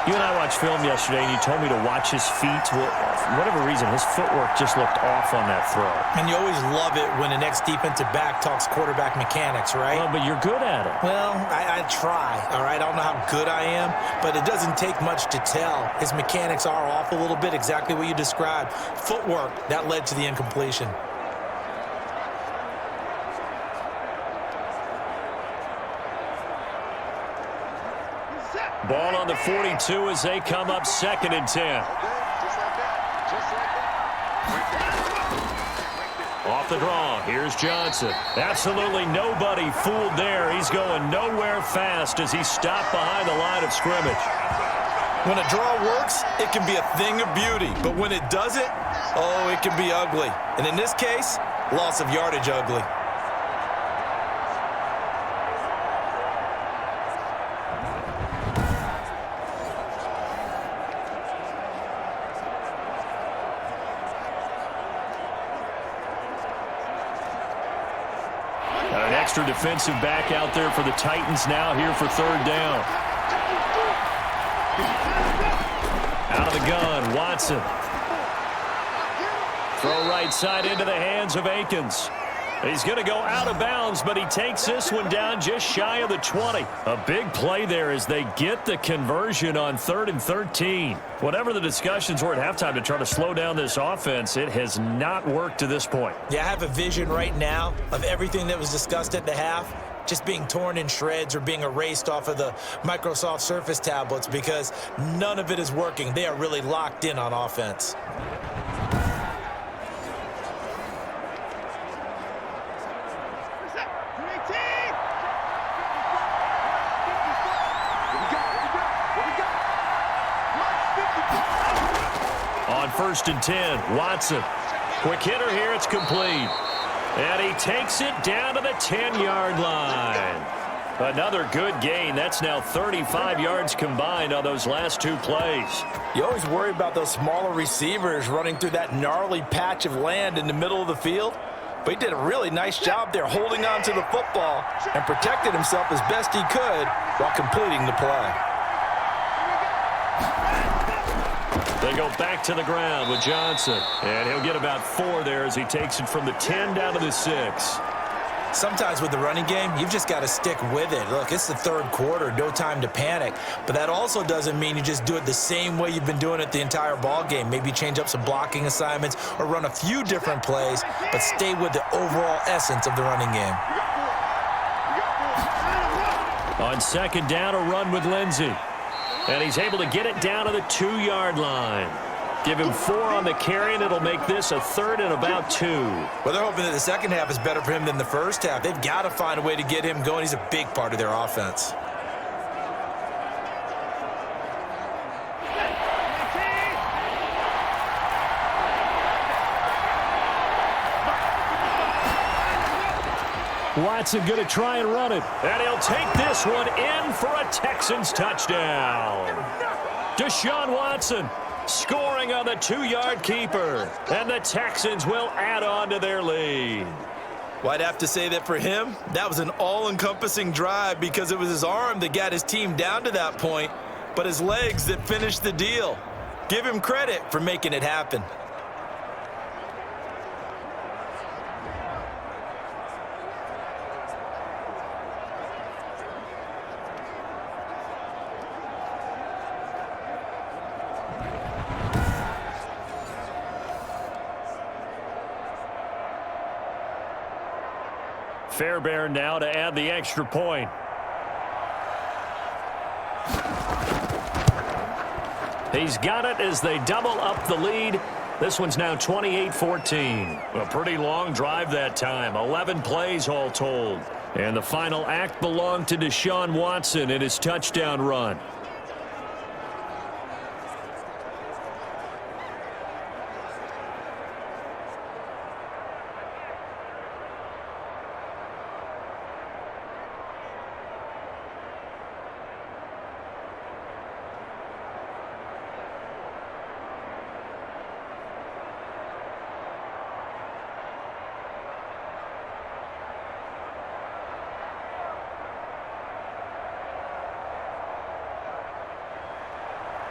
You and I watched film yesterday, and you told me to watch his feet. For whatever reason, his footwork just looked off on that throw.
And you always love it when the next defensive back talks quarterback mechanics, right?
Well, but you're good at it.
Well, I try, all right? I don't know how good I am, but it doesn't take much to tell. His mechanics are off a little bit, exactly what you described. Footwork, that led to the incompletion.
Ball on the 42 as they come up 2nd and 10. Off the draw, here's Johnson. Absolutely nobody fooled there. He's going nowhere fast as he stopped behind the line of scrimmage.
When a draw works, it can be a thing of beauty. But when it doesn't, oh, it can be ugly. And in this case, loss of yardage ugly.
An extra defensive back out there for the Titans now here for 3rd down. Out of the gun, Watson. Throw right side into the hands of Akins. He's going to go out of bounds, but he takes this one down just shy of the 20. A big play there as they get the conversion on 3rd and 13. Whatever the discussions were at halftime to try to slow down this offense, it has not worked to this point.
Yeah, I have a vision right now of everything that was discussed at the half just being torn in shreds or being erased off of the Microsoft Surface tablets because none of it is working. They are really locked in on offense.
On 1st and 10, Watson. Quick hitter here, it's complete. And he takes it down to the 10-yard line. Another good gain. That's now 35 yards combined on those last 2 plays.
You always worry about those smaller receivers running through that gnarly patch of land in the middle of the field. But he did a really nice job there holding on to the football and protected himself as best he could while completing the play.
They go back to the ground with Johnson. And he'll get about 4 there as he takes it from the 10 down to the 6.
Sometimes with the running game, you've just got to stick with it. Look, it's the 3rd quarter, no time to panic. But that also doesn't mean you just do it the same way you've been doing it the entire ball game. Maybe change up some blocking assignments or run a few different plays, but stay with the overall essence of the running game.
On 2nd down, a run with Lindsey. And he's able to get it down to the 2-yard line. Give him 4 on the carry, and it'll make this a 3rd and about 2.
Well, they're hoping that the second half is better for him than the first half. They've got to find a way to get him going. He's a big part of their offense.
Watson going to try and run it. And he'll take this one in for a Texans touchdown. Deshaun Watson scoring on the 2-yard keeper. And the Texans will add on to their lead.
Well, I'd have to say that for him, that was an all-encompassing drive because it was his arm that got his team down to that point, but his legs that finished the deal. Give him credit for making it happen.
Fairbairn now to add the extra point. He's got it as they double up the lead. This one's now 28-14. A pretty long drive that time. 11 plays all told. And the final act belonged to Deshaun Watson in his touchdown run.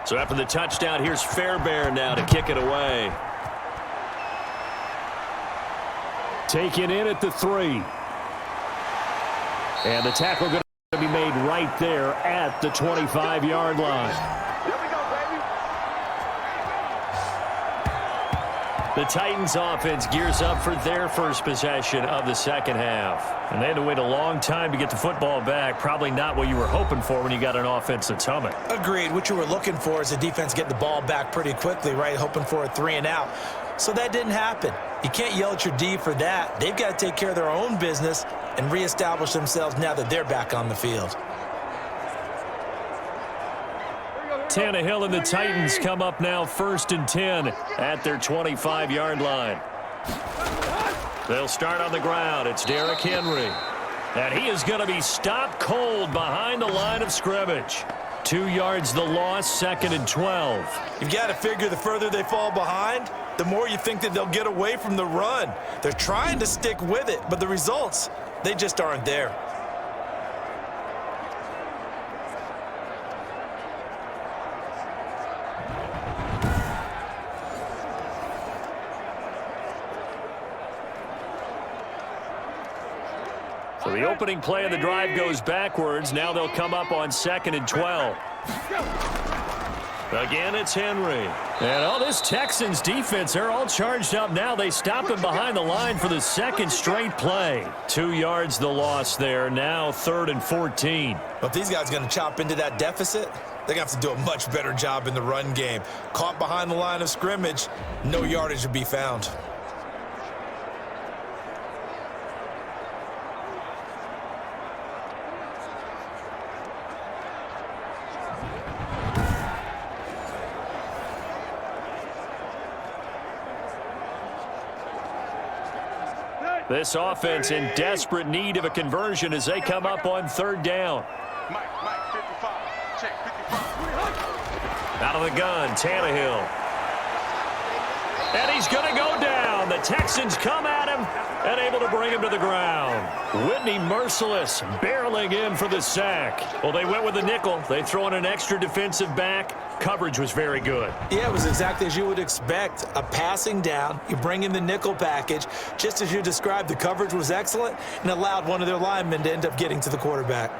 So after the touchdown, here's Fairbairn now to kick it away. Taken in at the 3. And the tackle going to be made right there at the 25-yard line. The Titans offense gears up for their first possession of the second half. And they had to wait a long time to get the football back. Probably not what you were hoping for when you got an offense that's humming.
Agreed. What you were looking for is the defense get the ball back pretty quickly, right? Hoping for a 3 and out. So that didn't happen. You can't yell at your D for that. They've got to take care of their own business and reestablish themselves now that they're back on the field.
Tannehill and the Titans come up now 1st and 10 at their 25-yard line. They'll start on the ground. It's Derrick Henry. And he is going to be stopped cold behind the line of scrimmage. 2 yards the loss, 2nd and 12.
You've got to figure the further they fall behind, the more you think that they'll get away from the run. They're trying to stick with it, but the results, they just aren't there.
So the opening play of the drive goes backwards. Now they'll come up on 2nd and 12. Again, it's Henry. And all this Texans defense, they're all charged up now. They stop him behind the line for the second straight play. 2 yards the loss there. Now 3rd and 14.
But if these guys are going to chop into that deficit, they're going to have to do a much better job in the run game. Caught behind the line of scrimmage, no yardage to be found.
This offense in desperate need of a conversion as they come up on 3rd down.
Mike, 55. Check, 55.
Out of the gun, Tannehill. And he's going to go down. The Texans come at him and able to bring him to the ground. Whitney Merciless barreling in for the sack. Well, they went with the nickel. They throw in an extra defensive back. Coverage was very good.
Yeah, it was exactly as you would expect. A passing down, you bring in the nickel package. Just as you described, the coverage was excellent and allowed one of their linemen to end up getting to the quarterback.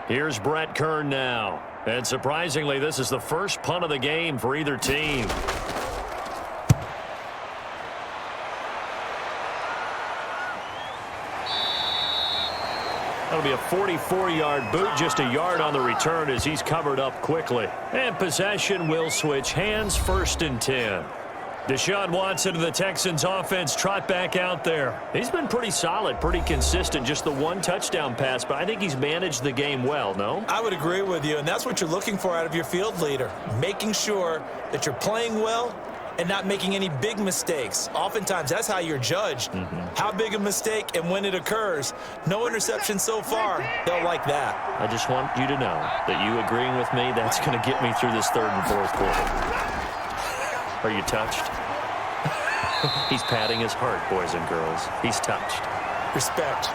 Here's Brett Kern now. And surprisingly, this is the first punt of the game for either team. That'll be a 44-yard boot, just a yard on the return as he's covered up quickly. And possession will switch hands, 1st and 10. Deshaun Watson of the Texans offense trot back out there. He's been pretty solid, pretty consistent, just the 1 touchdown pass, but I think he's managed the game well, no?
I would agree with you, and that's what you're looking for out of your field leader, making sure that you're playing well and not making any big mistakes. Oftentimes, that's how you're judged. How big a mistake and when it occurs. No interception so far. They'll like that.
I just want you to know that you agreeing with me, that's going to get me through this 3rd and 4th quarter. Are you touched? He's patting his heart, boys and girls. He's touched.
Respect.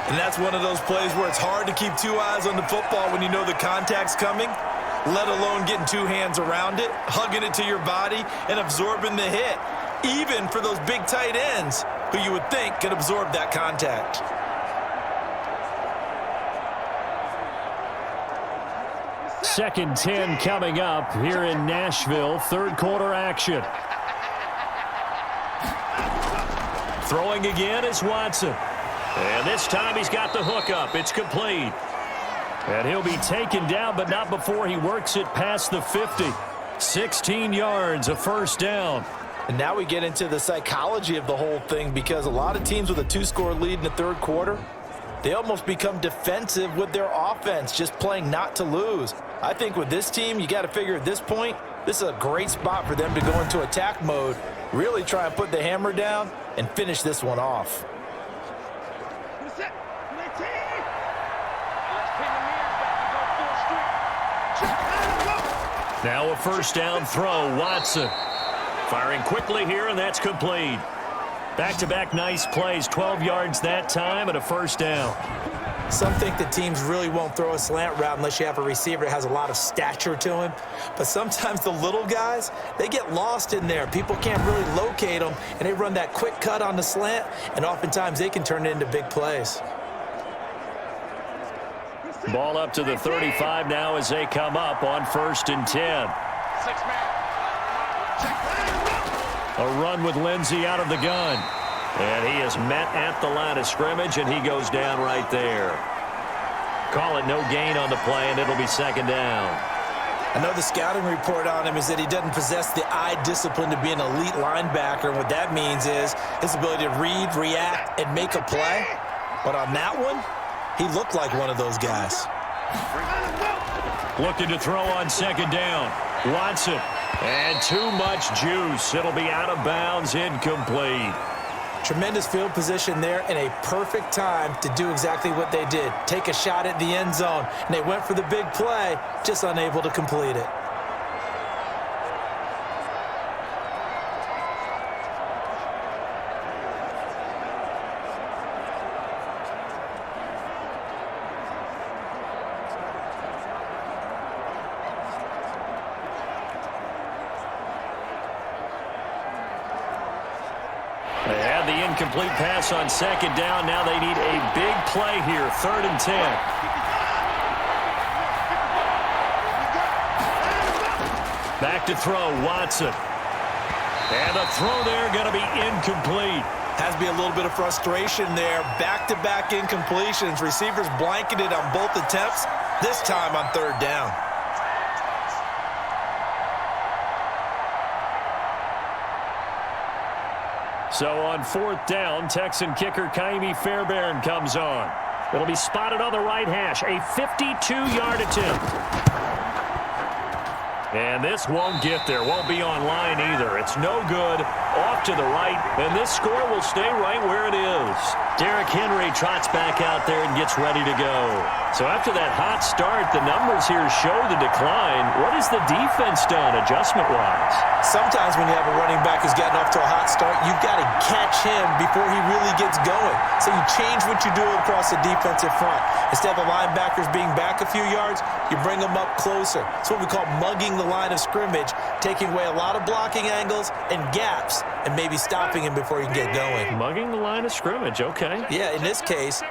And that's one of those plays where it's hard to keep 2 eyes on the football when you know the contact's coming, let alone getting 2 hands around it, hugging it to your body, and absorbing the hit, even for those big tight ends who you would think could absorb that contact.
Second 10 coming up here in Nashville. 3rd quarter action. Throwing again is Watson. And this time he's got the hook up. It's complete. And he'll be taken down, but not before he works it past the 50. 16 yards, a 1st down.
And now we get into the psychology of the whole thing, because a lot of teams with a 2-score lead in the 3rd quarter, they almost become defensive with their offense, just playing not to lose. I think with this team, you got to figure at this point, this is a great spot for them to go into attack mode, really try and put the hammer down and finish this one off.
Now a 1st down throw, Watson. Firing quickly here, and that's complete. Back-to-back nice plays, 12 yards that time and a 1st down.
Some think that teams really won't throw a slant route unless you have a receiver that has a lot of stature to him. But sometimes the little guys, they get lost in there. People can't really locate them, and they run that quick cut on the slant, and oftentimes they can turn it into big plays.
Ball up to the 35 now as they come up on 1st and 10. A run with Lindsey out of the gun. And he is met at the line of scrimmage, and he goes down right there. Call it no gain on the play, and it'll be 2nd down.
I know the scouting report on him is that he doesn't possess the eye discipline to be an elite linebacker. And what that means is his ability to read, react, and make a play. But on that one, he looked like one of those guys.
Looking to throw on 2nd down. Watson. And too much juice. It'll be out of bounds, incomplete.
Tremendous field position there and a perfect time to do exactly what they did. Take a shot at the end zone. And they went for the big play, just unable to complete it.
They had the incomplete pass on 2nd down. Now they need a big play here. 3rd and 10. Back to throw, Watson. And the throw there going to be incomplete.
Has to be a little bit of frustration there. Back-to-back incompletions. Receivers blanketed on both attempts, this time on 3rd down.
So on 4th down, Texan kicker Kaimi Fairbairn comes on. It'll be spotted on the right hash. A 52-yard attempt. And this won't get there. Won't be on line either. It's no good. Off to the right. And this score will stay right where it is. Derrick Henry trots back out there and gets ready to go. So after that hot start, the numbers here show the decline. What has the defense done adjustment-wise?
Sometimes when you have a running back who's gotten off to a hot start, you've got to catch him before he really gets going. So you change what you do across the defensive front. Instead of the linebackers being back a few yards, you bring them up closer. It's what we call mugging the line of scrimmage, taking away a lot of blocking angles and gaps, and maybe stopping him before he can get going.
Mugging the line of scrimmage, okay.
Yeah, in this case,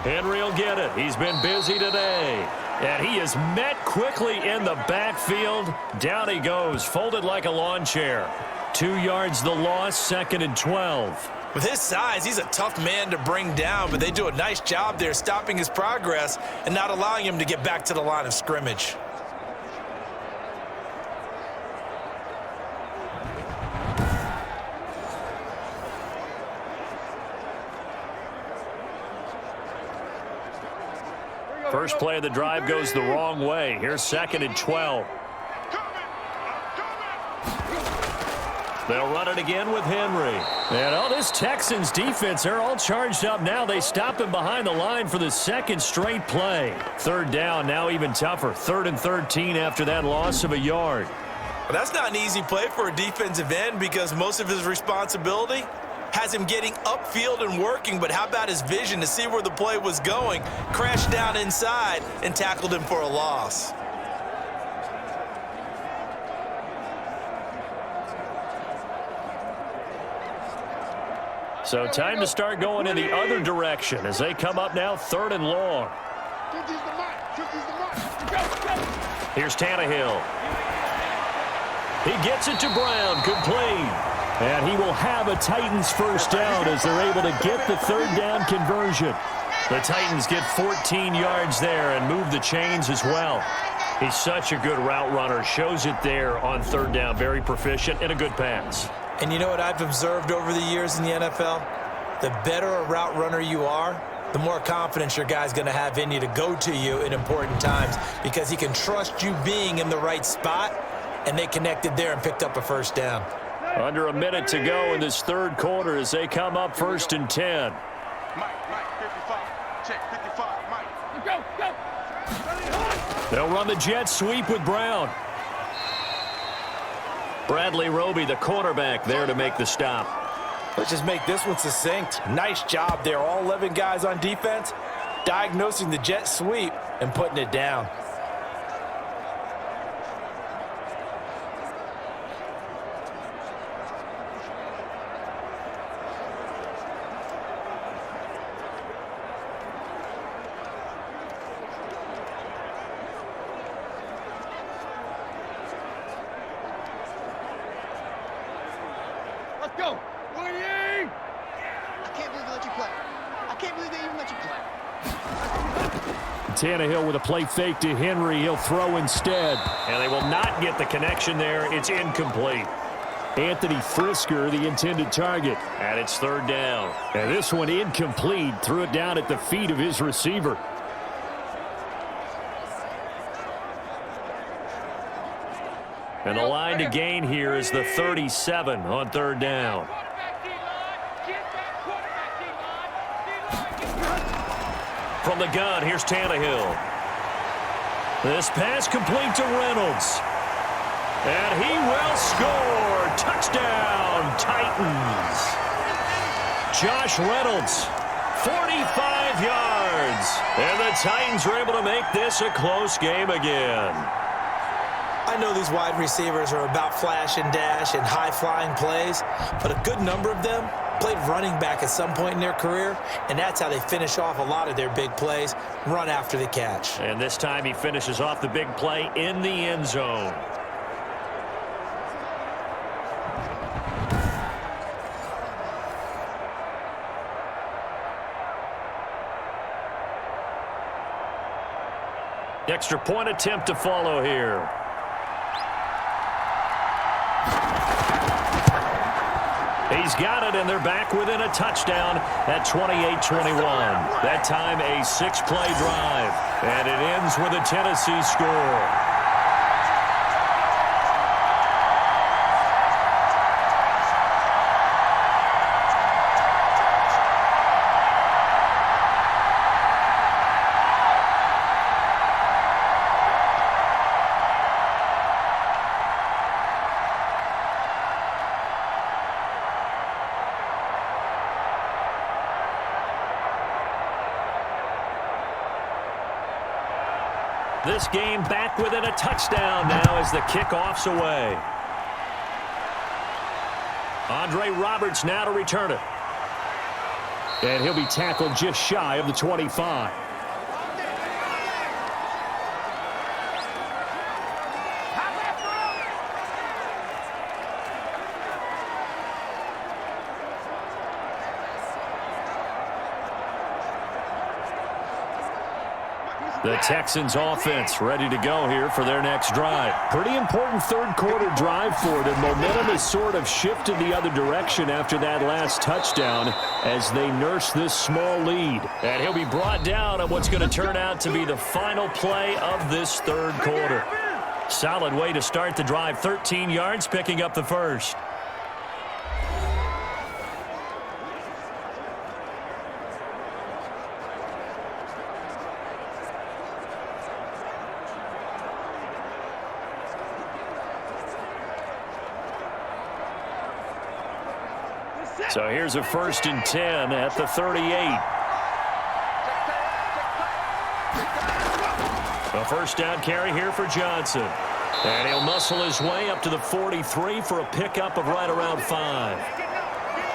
Henry will get it. He's been busy today. And he is met quickly in the backfield. Down he goes, folded like a lawn chair. 2 yards the loss, 2nd and 12.
with his size, he's a tough man to bring down, but they do a nice job there stopping his progress and not allowing him to get back to the line of scrimmage.
First play of the drive goes the wrong way. Here's 2nd and 12. They'll run it again with Henry. And all this Texans defense, they're all charged up now. They stopped him behind the line for the second straight play. 3rd down, now even tougher. 3rd and 13 after that loss of a yard.
Well, that's not an easy play for a defensive end because most of his responsibility has him getting upfield and working, but how about his vision to see where the play was going, crashed down inside, and tackled him for a loss.
So time to start going in the other direction as they come up now 3rd and long. Here's Tannehill. He gets it to Brown, complete. And he will have a Titans first down as they're able to get the 3rd down conversion. The Titans get 14 yards there and move the chains as well. He's such a good route runner. Shows it there on 3rd down. Very proficient and a good pass.
And you know what I've observed over the years in the NFL? The better a route runner you are, the more confidence your guy's going to have in you to go to you in important times because he can trust you being in the right spot, and they connected there and picked up a first down.
Under a minute to go in this 3rd quarter as they come up 1st and 10.
Mike, 55. Check 55. Mike. Go.
They'll run the jet sweep with Brown. Bradley Roby, the quarterback, there to make the stop.
Let's just make this one succinct. Nice job there. All 11 guys on defense, diagnosing the jet sweep and putting it down.
Let's go. Willie! I can't believe they let you play. I can't believe they even let you play.
Tannehill with a play fake to Henry. He'll throw instead. And they will not get the connection there. It's incomplete. Anthony Frisker, the intended target. And it's third down. And this one incomplete. Threw it down at the feet of his receiver. And the line to gain here is the 37 on third down. From the gun, here's Tannehill. This pass complete to Reynolds. And he will score. Touchdown, Titans. Josh Reynolds, 45 yards. And the Titans are able to make this a close game again.
I know these wide receivers are about flash and dash and high-flying plays, but a good number of them played running back at some point in their career, and that's how they finish off a lot of their big plays, run after the catch.
And this time he finishes off the big play in the end zone. Extra point attempt to follow here. He's got it, and they're back within a touchdown at 28-21. That time a 6-play drive, and it ends with a Tennessee score. This game back within a touchdown now as the kickoff's away. Andre Roberts now to return it. And he'll be tackled just shy of the 25. The Texans offense ready to go here for their next drive. Pretty important third quarter drive for them. Momentum has sort of shifted the other direction after that last touchdown as they nurse this small lead. And he'll be brought down on what's going to turn out to be the final play of this third quarter. Solid way to start the drive. 13 yards, picking up the first. So here's a 1st and 10 at the 38. A first down carry here for Johnson. And he'll muscle his way up to the 43 for a pickup of right around 5.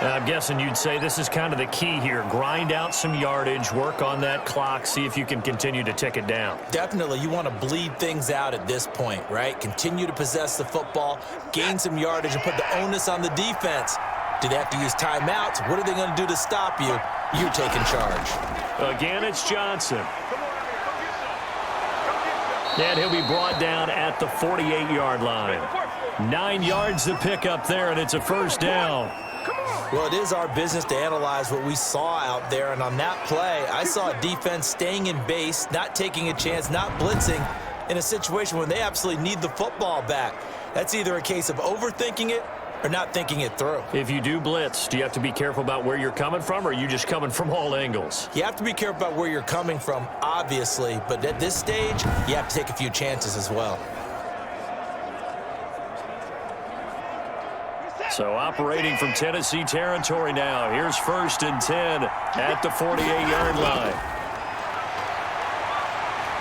And I'm guessing you'd say this is kind of the key here. Grind out some yardage, work on that clock, see if you can continue to tick it down.
Definitely, you want to bleed things out at this point, right? Continue to possess the football, gain some yardage, and put the onus on the defense. Do they have to use timeouts? What are they going to do to stop you? You're taking charge.
Again, it's Johnson. And he'll be brought down at the 48-yard line. 9 yards to pick up there, and it's a first down.
Well, it is our business to analyze what we saw out there, and on that play, I saw a defense staying in base, not taking a chance, not blitzing in a situation where they absolutely need the football back. That's either a case of overthinking it or not thinking it through.
If you do blitz, do you have to be careful about where you're coming from, or are you just coming from all angles?
You have to be careful about where you're coming from, obviously, but at this stage, you have to take a few chances as well.
So operating from Tennessee territory now. Here's 1st and 10 at the 48-yard line.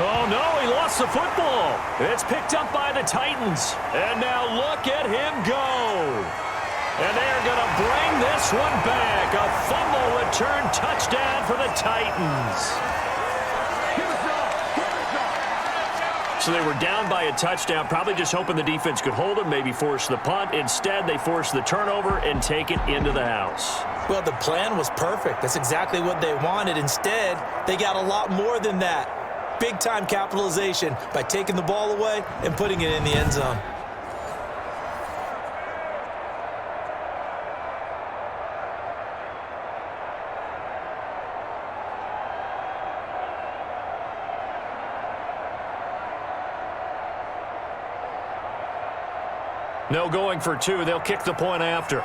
Oh, no, he lost the football. It's picked up by the Titans. And now look at him go. And they're going to bring this one back. A fumble return touchdown for the Titans. So they were down by a touchdown, probably just hoping the defense could hold them, maybe force the punt. Instead, they forced the turnover and take it into the house.
Well, the plan was perfect. That's exactly what they wanted. Instead, they got a lot more than that. Big-time capitalization by taking the ball away and putting it in the end zone.
No going for 2. They'll kick the point after.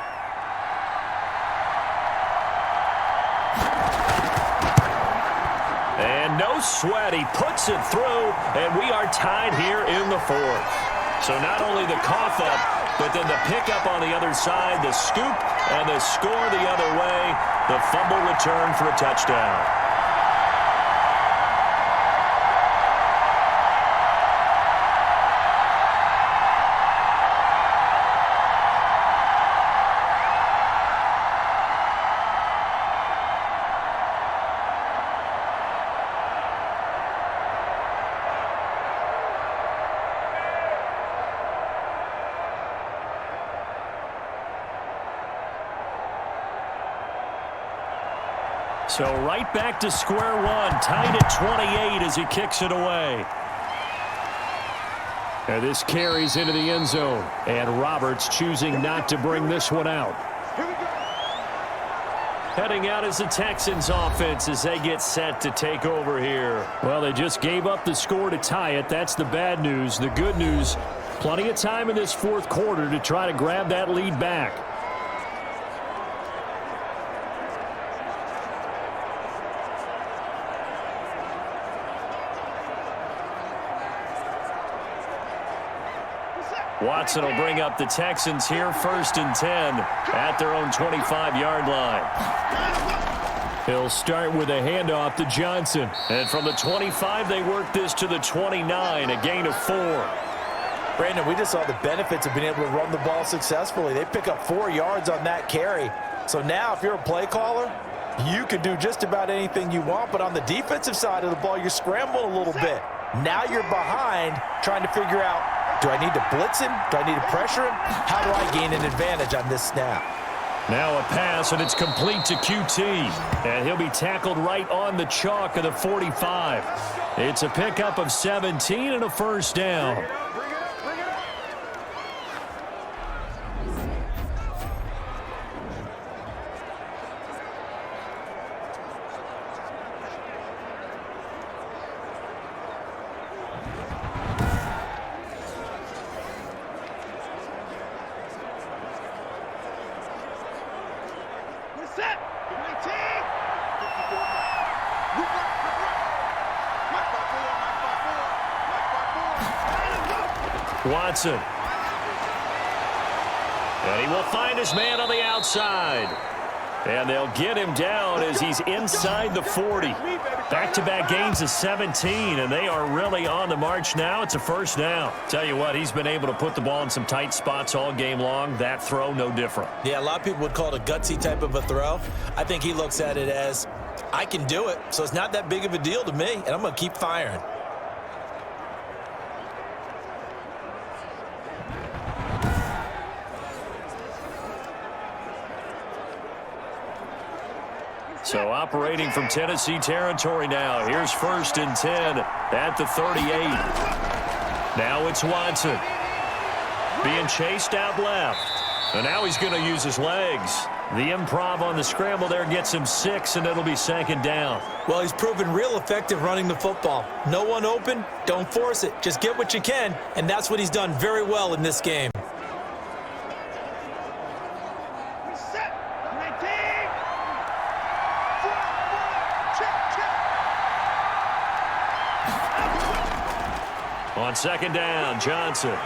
And no sweat. He puts it through, and we are tied here in the 4th. So not only the cough up, but then the pickup on the other side, the scoop, and the score the other way. The fumble return for a touchdown. So right back to square one, tied at 28 as he kicks it away. And this carries into the end zone. And Roberts choosing not to bring this one out. Heading out is the Texans offense as they get set to take over here. Well, they just gave up the score to tie it. That's the bad news. The good news, plenty of time in this 4th quarter to try to grab that lead back. Watson will bring up the Texans here, 1st and 10 at their own 25-yard line. He'll start with a handoff to Johnson. And from the 25, they work this to the 29, a gain of 4.
Brandon, we just saw the benefits of being able to run the ball successfully. They pick up 4 yards on that carry. So now if you're a play caller, you can do just about anything you want. But on the defensive side of the ball, you're scrambling a little bit. Now you're behind trying to figure out, do I need to blitz him? Do I need to pressure him? How do I gain an advantage on this snap?
Now a pass, and it's complete to QT. And he'll be tackled right on the chalk of the 45. It's a pickup of 17 and a 1st down. Watson. And he will find his man on the outside. And they'll get him down as he's inside the 40. Back-to-back gains of 17, and they are really on the march now. It's a 1st down. Tell you what, he's been able to put the ball in some tight spots all game long. That throw, no different.
Yeah, a lot of people would call it a gutsy type of a throw. I think he looks at it as, I can do it, so it's not that big of a deal to me, and I'm going to keep firing.
So operating from Tennessee territory now. Here's 1st and 10 at the 38. Now it's Watson. Being chased out left. And now he's going to use his legs. The improv on the scramble there gets him 6, and it'll be 2nd down.
Well, he's proven real effective running the football. No one open, don't force it. Just get what you can, and that's what he's done very well in this game. On 2nd down, Johnson.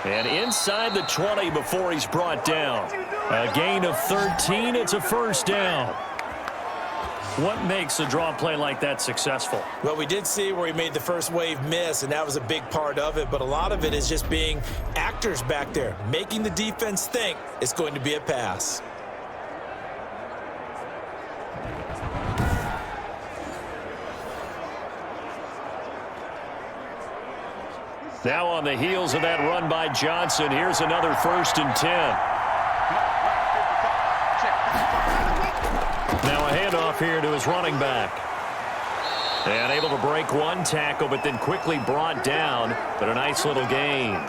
And inside the 20 before he's brought down. A gain of 13. It's a first down. What makes a draw play like that successful?
Well, we did see where he made the first wave miss, and that was a big part of it. But a lot of it is just being actors back there, making the defense think it's going to be a pass.
Now on the heels of that run by Johnson, here's another 1st and 10. Now a handoff here to his running back. And able to break one tackle, but then quickly brought down. But a nice little gain.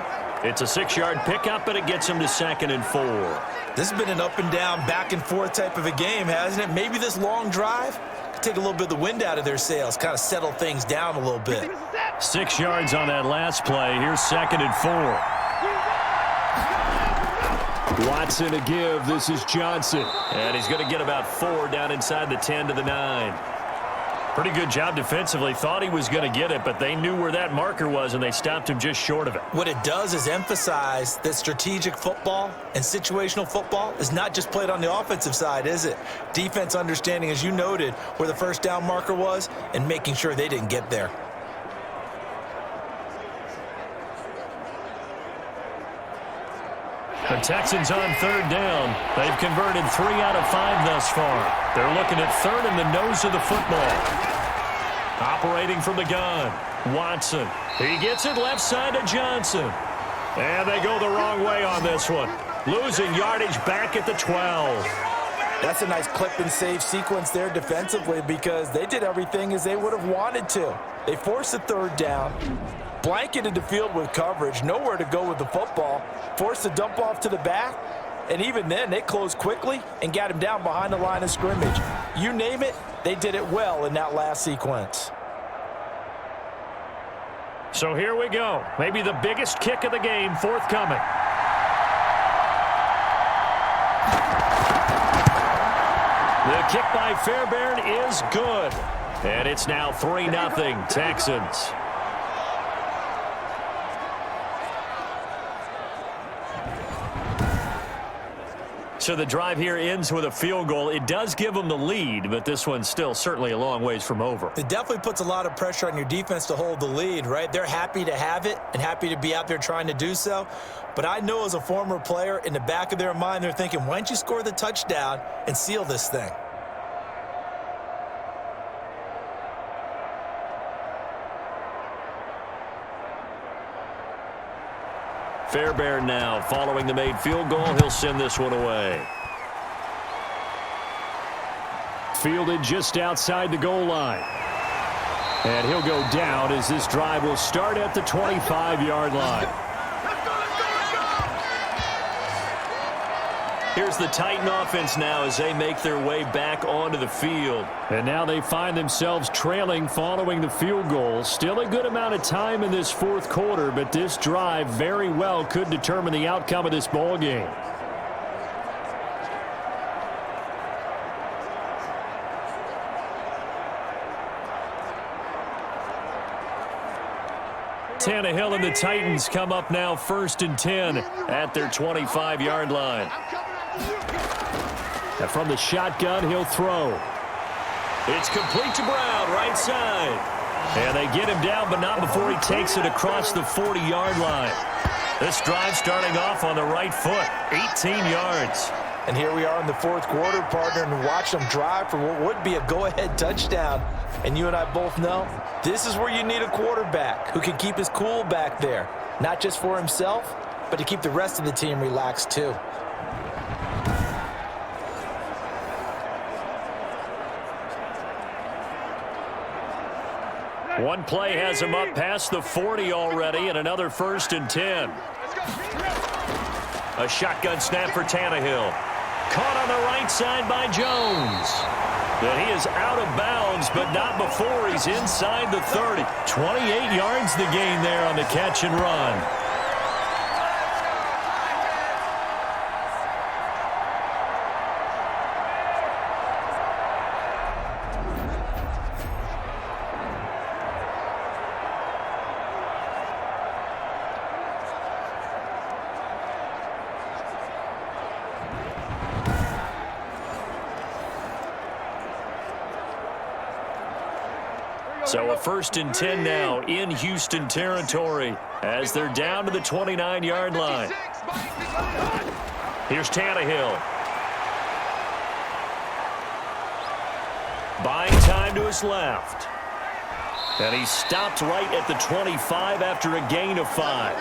It's a 6-yard pickup, but it gets him to 2nd and 4.
This has been an up and down, back and forth type of a game, hasn't it? Maybe this long drive could take a little bit of the wind out of their sails, kind of settle things down a little bit.
6 yards on that last play. Here's 2nd and 4. Watson to give. This is Johnson. And he's going to get about 4 down inside the 10 to the 9. Pretty good job defensively. Thought he was going to get it, but they knew where that marker was, and they stopped him just short of it.
What it does is emphasize that strategic football and situational football is not just played on the offensive side, is it? Defense understanding, as you noted, where the first down marker was and making sure they didn't get there.
The Texans on 3rd down. They've converted 3 out of 5 thus far. They're looking at 3rd in the nose of the football. Operating from the gun. Watson. He gets it left side to Johnson. And they go the wrong way on this one. Losing yardage back at the 12.
That's a nice clip and save sequence there defensively because they did everything as they would have wanted to. They forced the 3rd down, blanketed the field with coverage, nowhere to go with the football, forced the dump off to the back, and even then they closed quickly and got him down behind the line of scrimmage. You name it, they did it well in that last sequence.
So here we go. Maybe the biggest kick of the game forthcoming. The kick by Fairbairn is good. And it's now 3-0 Texans. So the drive here ends with a field goal. It does give them the lead, but this one's still certainly a long ways from over.
It definitely puts a lot of pressure on your defense to hold the lead, right? They're happy to have it and happy to be out there trying to do so. But I know as a former player, in the back of their mind, they're thinking, why don't you score the touchdown and seal this thing?
Fairbairn now following the made field goal. He'll send this one away. Fielded just outside the goal line. And he'll go down as this drive will start at the 25-yard line. Here's the Titan offense now as they make their way back onto the field. And now they find themselves trailing following the field goal. Still a good amount of time in this 4th quarter, but this drive very well could determine the outcome of this ball game. Tannehill and the Titans come up now 1st and 10 at their 25-yard line. And from the shotgun, he'll throw. It's complete to Brown, right side. And they get him down, but not before he takes it across the 40-yard line. This drive starting off on the right foot, 18 yards.
And here we are in the 4th quarter, partner, and watch them drive for what would be a go-ahead touchdown. And you and I both know this is where you need a quarterback who can keep his cool back there, not just for himself, but to keep the rest of the team relaxed too.
One play has him up past the 40 already, and another 1st and 10. A shotgun snap for Tannehill. Caught on the right side by Jones. And he is out of bounds, but not before he's inside the 30. 28 yards the gain there on the catch and run. So a 1st and 10 now in Houston territory as they're down to the 29-yard line. Here's Tannehill. Buying time to his left. And he stopped right at the 25 after a gain of 5.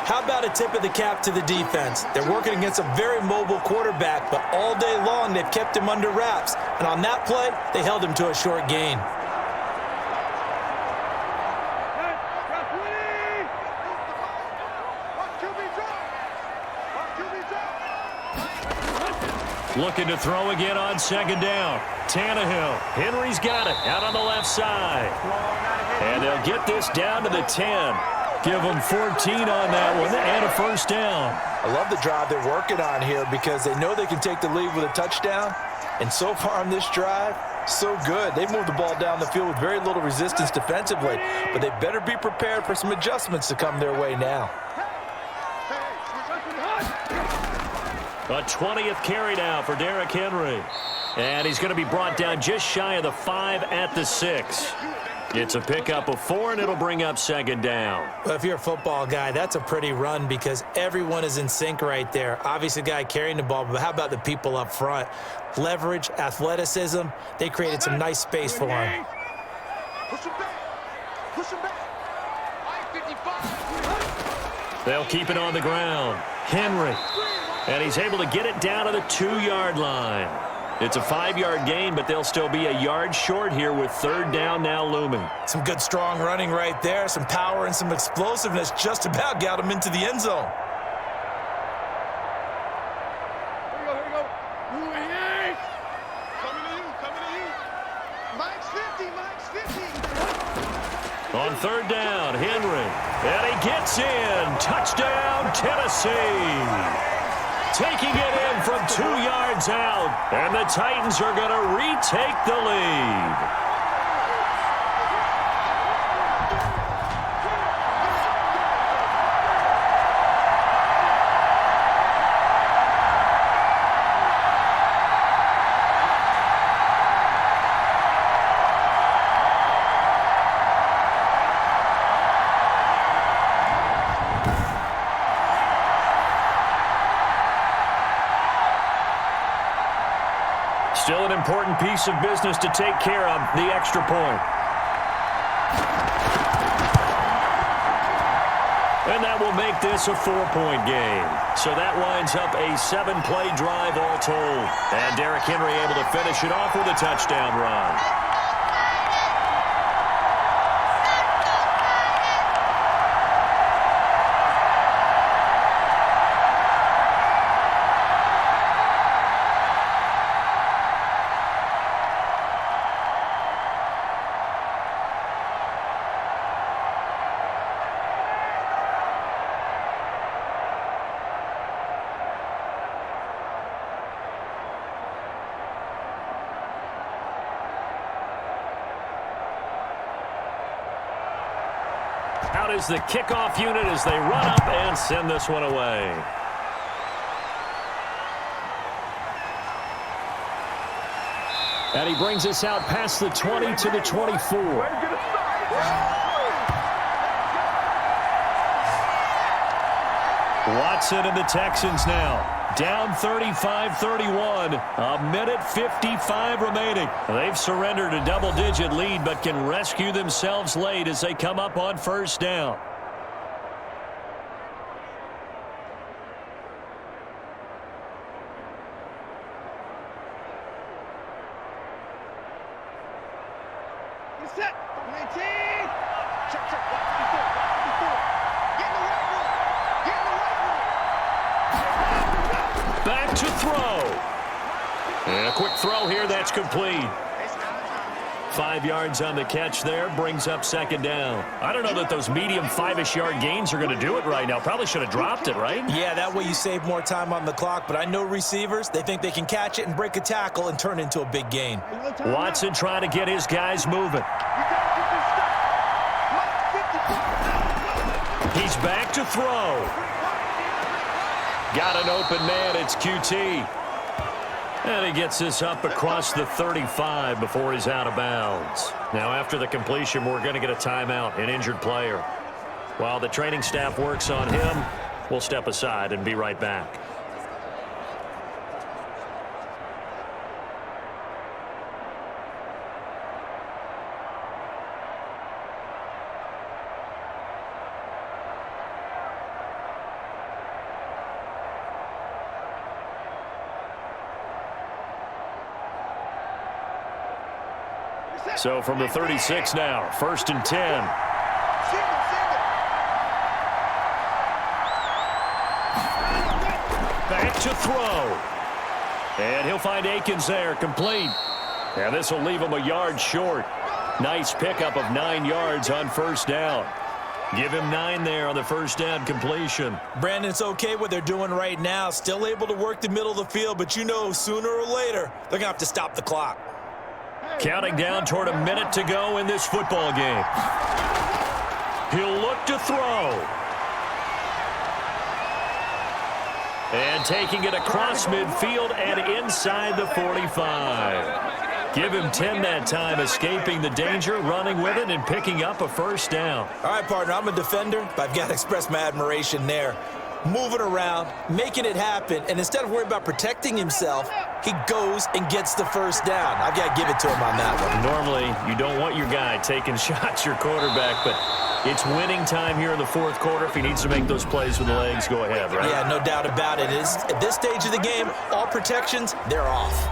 How about a tip of the cap to the defense? They're working against a very mobile quarterback, but all day long they've kept him under wraps. And on that play, they held him to a short gain.
Looking to throw again on 2nd down. Tannehill. Henry's got it out on the left side. And they'll get this down to the 10. Give them 14 on that one and a 1st down.
I love the drive they're working on here because they know they can take the lead with a touchdown. And so far on this drive, so good. They've moved the ball down the field with very little resistance defensively. But they better be prepared for some adjustments to come their way now.
A 20th carry now for Derrick Henry. And he's going to be brought down just shy of the 5 at the 6. It's a pickup of 4, and it'll bring up 2nd down.
Well, if you're a football guy, that's a pretty run because everyone is in sync right there. Obviously, the guy carrying the ball, but how about the people up front? Leverage, athleticism, they created some nice space for him.
Push him back. Push him back. I-55.
They'll keep it on the ground. Henry. And he's able to get it down to the 2-yard line. It's a 5-yard gain, but they'll still be a yard short here with 3rd down now looming.
Some good, strong running right there. Some power and some explosiveness just about got him into the end zone.
Here we go. Ooh, coming to you. Mike's 50, Mike's 50.
On 3rd down, Henry. And he gets in. Touchdown, Tennessee. Taking it in from 2 yards out. And the Titans are going to retake the lead. Still an important piece of business to take care of, the extra point. And that will make this a 4-point game. So that winds up a 7-play drive all told. And Derrick Henry able to finish it off with a touchdown run. Out is the kickoff unit as they run up and send this one away. And he brings us out past the 20 to the 24. Watson and the Texans now. Down 35-31. A minute 55 remaining. They've surrendered a double-digit lead but can rescue themselves late as they come up on 1st down.
Set. 19. Check. Before. Get in the right room.
Back to throw. And a quick throw here. That's complete. 5 yards on the catch there. Brings up 2nd down. I don't know that those medium 5-ish yard gains are going to do it right now. Probably should have dropped it, right?
Yeah, that way you save more time on the clock. But I know receivers, they think they can catch it and break a tackle and turn it into a big gain.
Watson trying to get his guys moving. He's back to throw. Got an open man. It's QT. And he gets this up across the 35 before he's out of bounds. Now, after the completion, we're going to get a timeout, an injured player. While the training staff works on him, we'll step aside and be right back. So from the 36 now, 1st and 10. Back to throw. And he'll find Akins there, complete. And this will leave him a yard short. Nice pickup of 9 yards on 1st down. Give him 9 there on the 1st down completion.
Brandon, it's okay what they're doing right now. Still able to work the middle of the field, but you know sooner or later they're going to have to stop the clock.
Counting down toward a minute to go in this football game. He'll look to throw. And taking it across midfield and inside the 45. Give him 10 that time, escaping the danger, running with it, and picking up a 1st down.
All right, partner, I'm a defender, but I've got to express my admiration there. Moving around, making it happen, and instead of worrying about protecting himself, he goes and gets the 1st down. I've got to give it to him on that one.
Normally, you don't want your guy taking shots, your quarterback, but it's winning time here in the 4th quarter. If he needs to make those plays with the legs, go ahead, right?
Yeah, no doubt about it. At this stage of the game, all protections, they're off.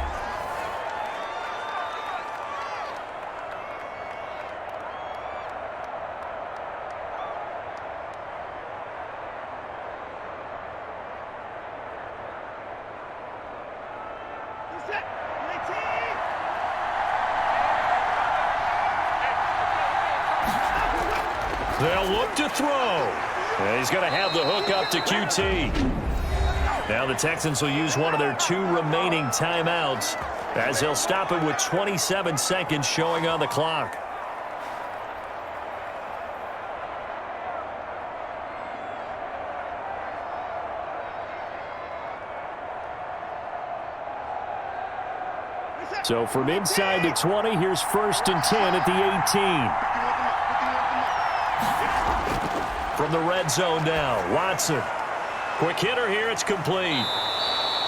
They'll look to throw. And he's going to have the hook up to QT. Now the Texans will use one of their 2 remaining timeouts as they'll stop it with 27 seconds showing on the clock. So from inside the 20, here's 1st and 10 at the 18. From the red zone now, Watson. Quick hitter here, it's complete.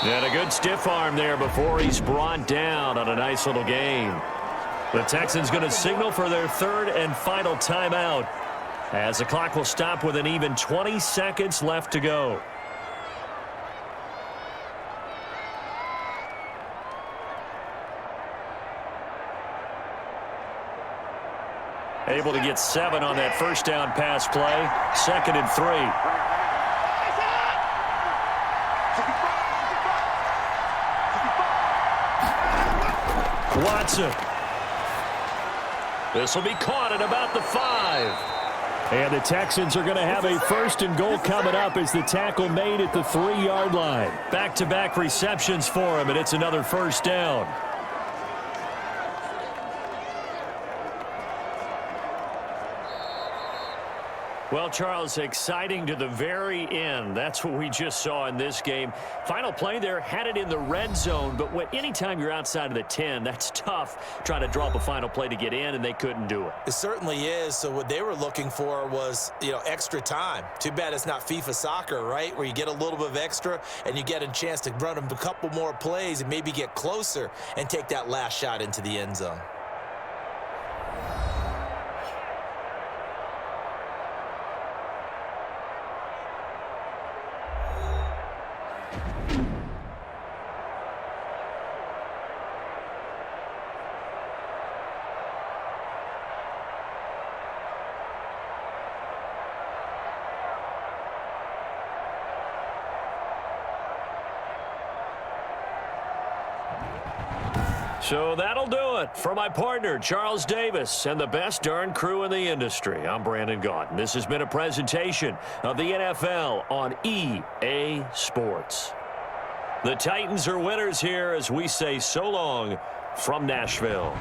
And a good stiff arm there before he's brought down on a nice little game. The Texans going to signal for their 3rd and final timeout as the clock will stop with an even 20 seconds left to go. Able to get 7 on that 1st down pass play. 2nd and 3. Watson. This will be caught at about the 5. And the Texans are going to have a 1st and goal coming up as the tackle made at the 3-yard line. Back-to-back receptions for him, and it's another 1st down. Well, Charles, exciting to the very end. That's what we just saw in this game. Final play there, had it in the red zone, but anytime you're outside of the 10, that's tough trying to draw up a final play to get in, and they couldn't do it.
It certainly is. So what they were looking for was, extra time. Too bad it's not FIFA soccer, right, where you get a little bit of extra and you get a chance to run a couple more plays and maybe get closer and take that last shot into the end zone.
So that'll do it for my partner, Charles Davis, and the best darn crew in the industry. I'm Brandon Gaudin. This has been a presentation of the NFL on EA Sports. The Titans are winners here as we say so long from Nashville.